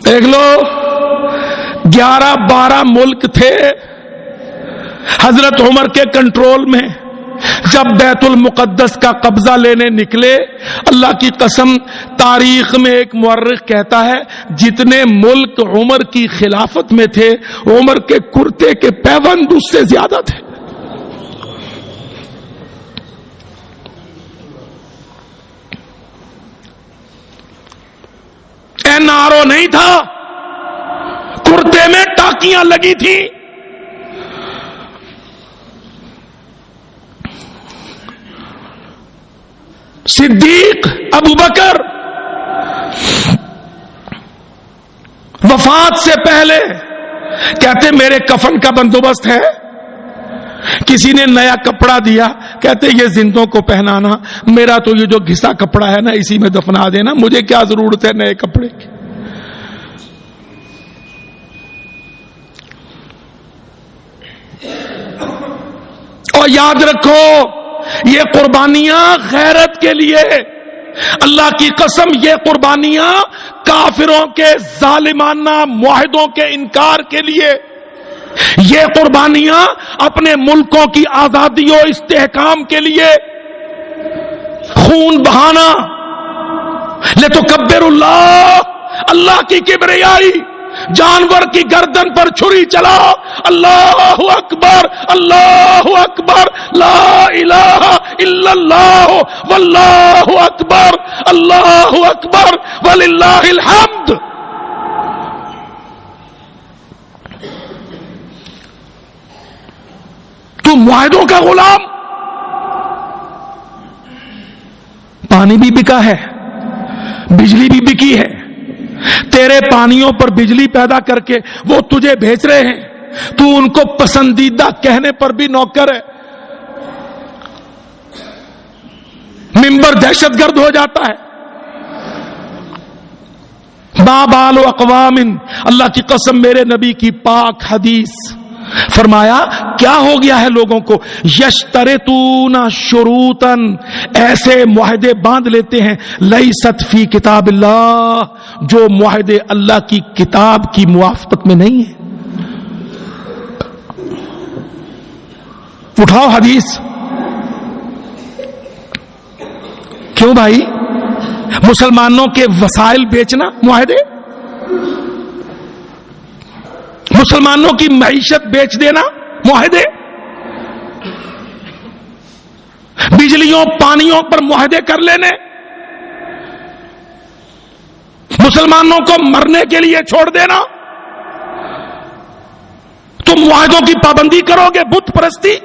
دیکھ لو 11-12 ملک تھے حضرت عمر کے کنٹرول میں. جب بیت المقدس کا قبضہ لینے نکلے, اللہ کی قسم تاریخ میں ایک مورخ کہتا ہے جتنے ملک عمر کی خلافت میں تھے عمر کے کرتے کے پیوند اس سے زیادہ تھے. این آر او نہیں تھا, کرتے میں ٹاکیاں لگی تھی. صدیق ابو بکر وفات سے پہلے کہتے میرے کفن کا بندوبست ہے. کسی نے نیا کپڑا دیا, کہتے یہ زندوں کو پہنانا, میرا تو یہ جو گھسا کپڑا ہے نا اسی میں دفنا دینا, مجھے کیا ضرورت ہے نئے کپڑے کی. اور یاد رکھو یہ قربانیاں غیرت کے لیے, اللہ کی قسم یہ قربانیاں کافروں کے ظالمانہ معاہدوں کے انکار کے لیے, یہ قربانیاں اپنے ملکوں کی آزادی و استحکام کے لیے. خون بہانا لتکبر اللہ, اللہ کی کبریائی, جانور کی گردن پر چھری چلاؤ, اللہ اکبر اللہ اکبر لا الہ الا اللہ واللہ اکبر اللہ اکبر وللہ الحمد. تو معاہدوں کا غلام. پانی بھی بکا ہے, بجلی بھی بکی ہے, تیرے پانیوں پر بجلی پیدا کر کے وہ تجھے بھیج رہے ہیں, تو ان کو پسندیدہ کہنے پر بھی نوکر ہے. ممبر دہشت گرد ہو جاتا ہے. ما بال اقوام, اللہ کی قسم میرے نبی کی پاک حدیث, فرمایا کیا ہو گیا ہے لوگوں کو, یشترطون شروطا, ایسے معاہدے باندھ لیتے ہیں, لیست فی کتاب اللہ, جو معاہدے اللہ کی کتاب کی موافقت میں نہیں ہے. اٹھاؤ حدیث. کیوں بھائی, مسلمانوں کے وسائل بیچنا معاہدے, مسلمانوں کی معیشت بیچ دینا معاہدے, بجلیوں پانیوں پر معاہدے کر لینے, مسلمانوں کو مرنے کے لیے چھوڑ دینا. تم معاہدوں کی پابندی کرو گے, بت پرستی.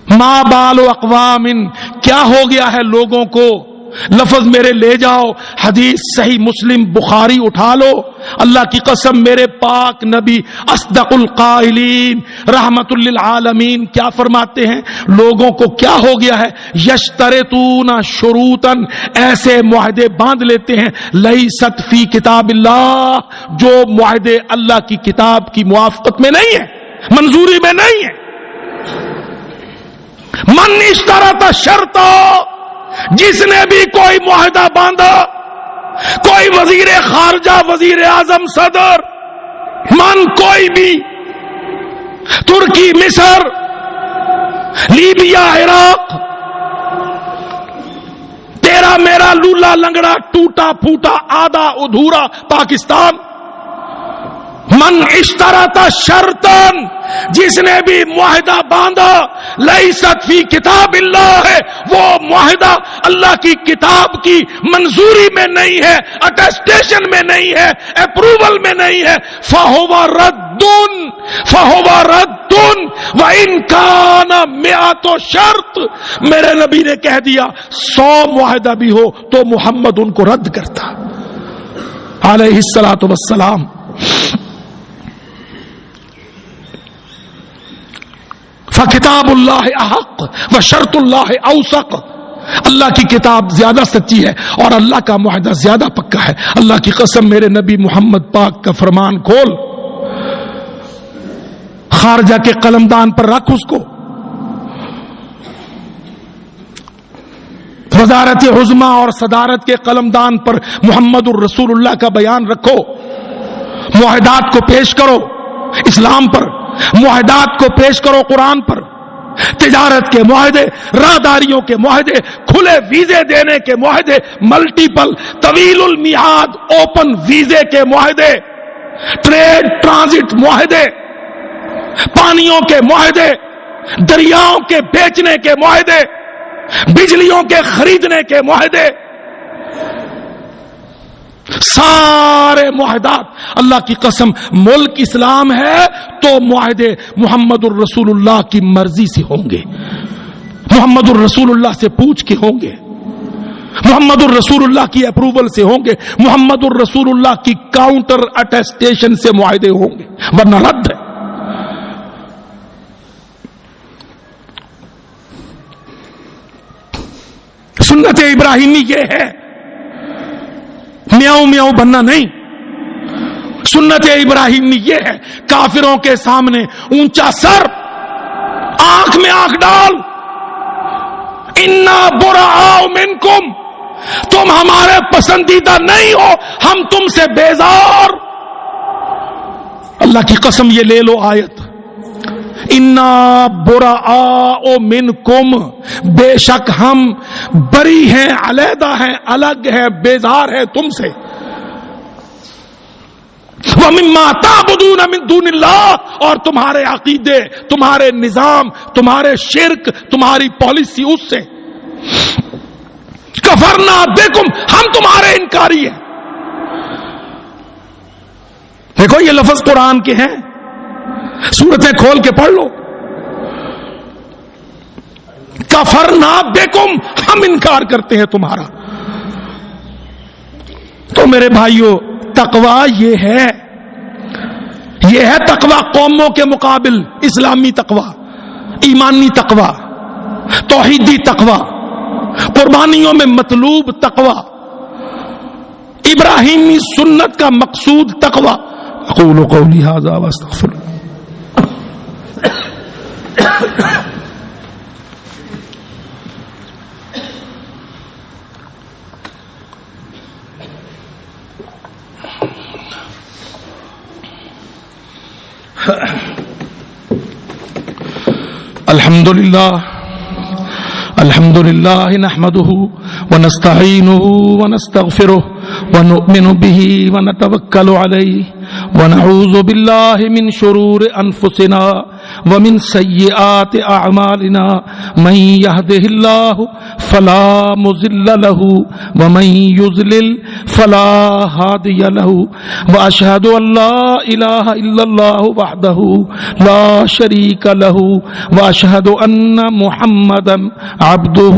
ما بال اقوام, کیا ہو گیا ہے لوگوں کو. لفظ میرے لے جاؤ, حدیث صحیح مسلم بخاری اٹھا لو. اللہ کی قسم میرے پاک نبی اصدق القائلین رحمت للعالمین کیا فرماتے ہیں, لوگوں کو کیا ہو گیا ہے, یشترطون شروطا, ایسے معاہدے باندھ لیتے ہیں, لیست فی کتاب اللہ, جو معاہدے اللہ کی کتاب کی موافقت میں نہیں ہے, منظوری میں نہیں ہے. من اشترط شرطا, جس نے بھی کوئی معاہدہ باندھا, کوئی وزیر خارجہ, وزیر اعظم, صدر, من کوئی بھی ترکی، مصر، لیبیا، عراق، تیرا میرا لولا لنگڑا ٹوٹا پھوٹا آدھا ادھورا پاکستان. من اشترط شرطا، جس نے بھی معاہدہ باندھا، لیست فی کتاب اللہ ہے، وہ معاہدہ اللہ کی کتاب کی منظوری میں نہیں ہے، اٹیسٹیشن میں نہیں ہے، اپروول میں نہیں ہے، فہو رد، فہو رد وان کان مئات شرط. میرے نبی نے کہہ دیا 100 معاہدہ بھی ہو تو محمد ان کو رد کرتا علیہ الصلوۃ والسلام. فکتاب اللہ احق وشرط اللہ اوثق. اللہ کی کتاب زیادہ سچی ہے اور اللہ کا معاہدہ زیادہ پکا ہے. اللہ کی قسم میرے نبی محمد پاک کا فرمان کھول، خارجہ کے قلمدان پر رکھ، اس کو وزارت عظمیٰ اور صدارت کے قلمدان پر محمد الرسول اللہ کا بیان رکھو، معاہدات کو پیش کرو اسلام پر، معاہدات کو پیش کرو قرآن پر. تجارت کے معاہدے، راہداریوں کے معاہدے، کھلے ویزے دینے کے معاہدے، ملٹیپل طویل المیعاد اوپن ویزے کے معاہدے، ٹریڈ ٹرانزٹ معاہدے، پانیوں کے معاہدے، دریاؤں کے بیچنے کے معاہدے، بجلیوں کے خریدنے کے معاہدے، سارے معاہدات اللہ کی قسم ملک اسلام ہے تو معاہدے محمد الرسول اللہ کی مرضی سے ہوں گے، محمد الرسول اللہ سے پوچھ کے ہوں گے، محمد الرسول اللہ کی اپروول سے ہوں گے، محمد الرسول اللہ کی کاؤنٹر اٹیسٹیشن سے معاہدے ہوں گے، ورنہ رد ہے. سنت ابراہیمی یہ ہے، میاؤں میاؤں بننا نہیں. سنت ابراہیمی یہ ہے، کافروں کے سامنے اونچا سر، آنکھ میں آنکھ ڈال، انا براء منکم، تم ہمارے پسندیدہ نہیں ہو، ہم تم سے بیزار. اللہ کی قسم یہ لے لو آیت، انا براء منکم، بے شک ہم بری ہیں، علیحدہ ہیں، الگ ہیں، بیزار ہیں تم سے. وَمِمَّا تَعْبُدُونَ مِن دُونِ اللَّهِ، اور تمہارے عقیدے، تمہارے نظام، تمہارے شرک، تمہاری پالیسی اس سے. کفرنا بکم، ہم تمہارے انکاری ہیں. دیکھو یہ لفظ قرآن کے ہیں، سورتیں کھول کے پڑھ لو. کفرنا بکم، ہم انکار کرتے ہیں تمہارا. تو میرے بھائیوں تقویٰ یہ ہے تقویٰ قوموں کے مقابل اسلامی تقویٰ، ایمانی تقویٰ، توحیدی تقویٰ، قربانیوں میں مطلوب تقویٰ، ابراہیمی سنت کا مقصود تقویٰ. اقول قولی ھذا واستغفر. الحمد لله نحمده ونستعينه ونستغفره ونؤمن به ونتوكل عليه ونعوذ بالله من شرور أنفسنا ومن سيئات أعمالنا من يهده الله فلا مضل له ومن يضلل فلا هادي له وأشهد أن لا إله إلا الله وحده لا شريك له وأشهد أن محمدا عبده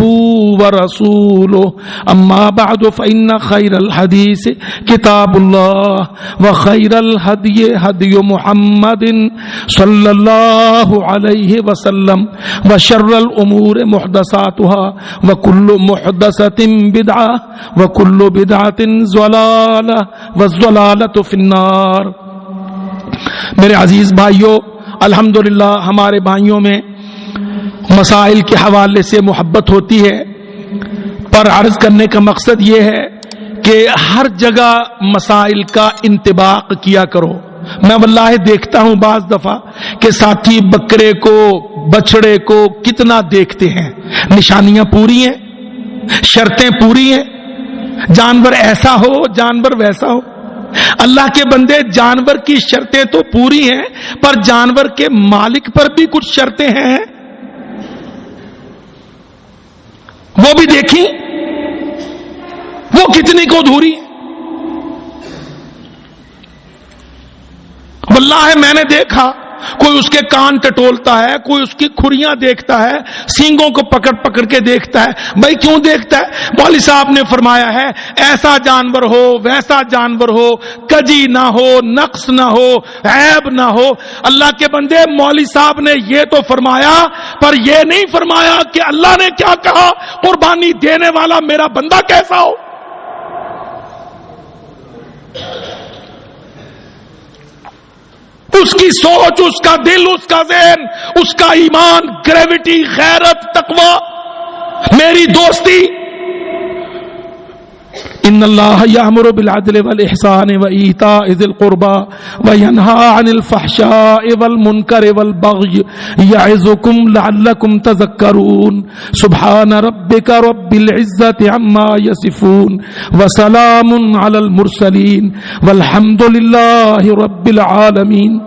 ورسوله. أما بعد فإن خير الحديث كتاب الله وخير الهدي هدي محمد صلى الله عليه وسلم وشر الأمور محدثاتها وكل محدثة بدعة وكل بدعة ضلالة والضلالة في النار. میرے عزیز بھائیوں، الحمدللہ ہمارے بھائیوں میں مسائل کے حوالے سے محبت ہوتی ہے، پر عرض کرنے کا مقصد یہ ہے کہ ہر جگہ مسائل کا انطباق کیا کرو. میں واللہ دیکھتا ہوں بعض دفعہ کہ ساتھی بکرے کو بچڑے کو کتنا دیکھتے ہیں، نشانیاں پوری ہیں، شرطیں پوری ہیں، جانور ایسا ہو جانور ویسا ہو۔ اللہ کے بندے، جانور کی شرطیں تو پوری ہیں پر جانور کے مالک پر بھی کچھ شرطیں ہیں، وہ بھی دیکھیں، وہ کتنی کو دھوری ہے۔ واللہ میں نے دیکھا کوئی اس کے کان ٹٹولتا ہے، کوئی اس کی کھریاں دیکھتا ہے، سینگوں کو پکڑ پکڑ کے دیکھتا ہے۔ بھائی کیوں دیکھتا ہے؟ مولوی صاحب نے فرمایا ہے ایسا جانور ہو ویسا جانور ہو، کجی نہ ہو، نقص نہ ہو، عیب نہ ہو۔ اللہ کے بندے، مولوی صاحب نے یہ تو فرمایا پر یہ نہیں فرمایا کہ اللہ نے کیا کہا، قربانی دینے والا میرا بندہ کیسا ہو۔ اس کی سوچ، اس کا دل، اس کا ذہن، اس کا ایمان، گریوٹی، غیرت، تقوی، میری دوستی۔ ان اللہ یأمر بالعدل والاحسان وایتاء ذی القربى وینہی عن الفحشاء والمنکر والبغی یعظکم لعلکم تذکرون۔ سبحان ربک رب العزۃ عما یصفون وسلام علی المرسلین والحمد للہ رب العالمین۔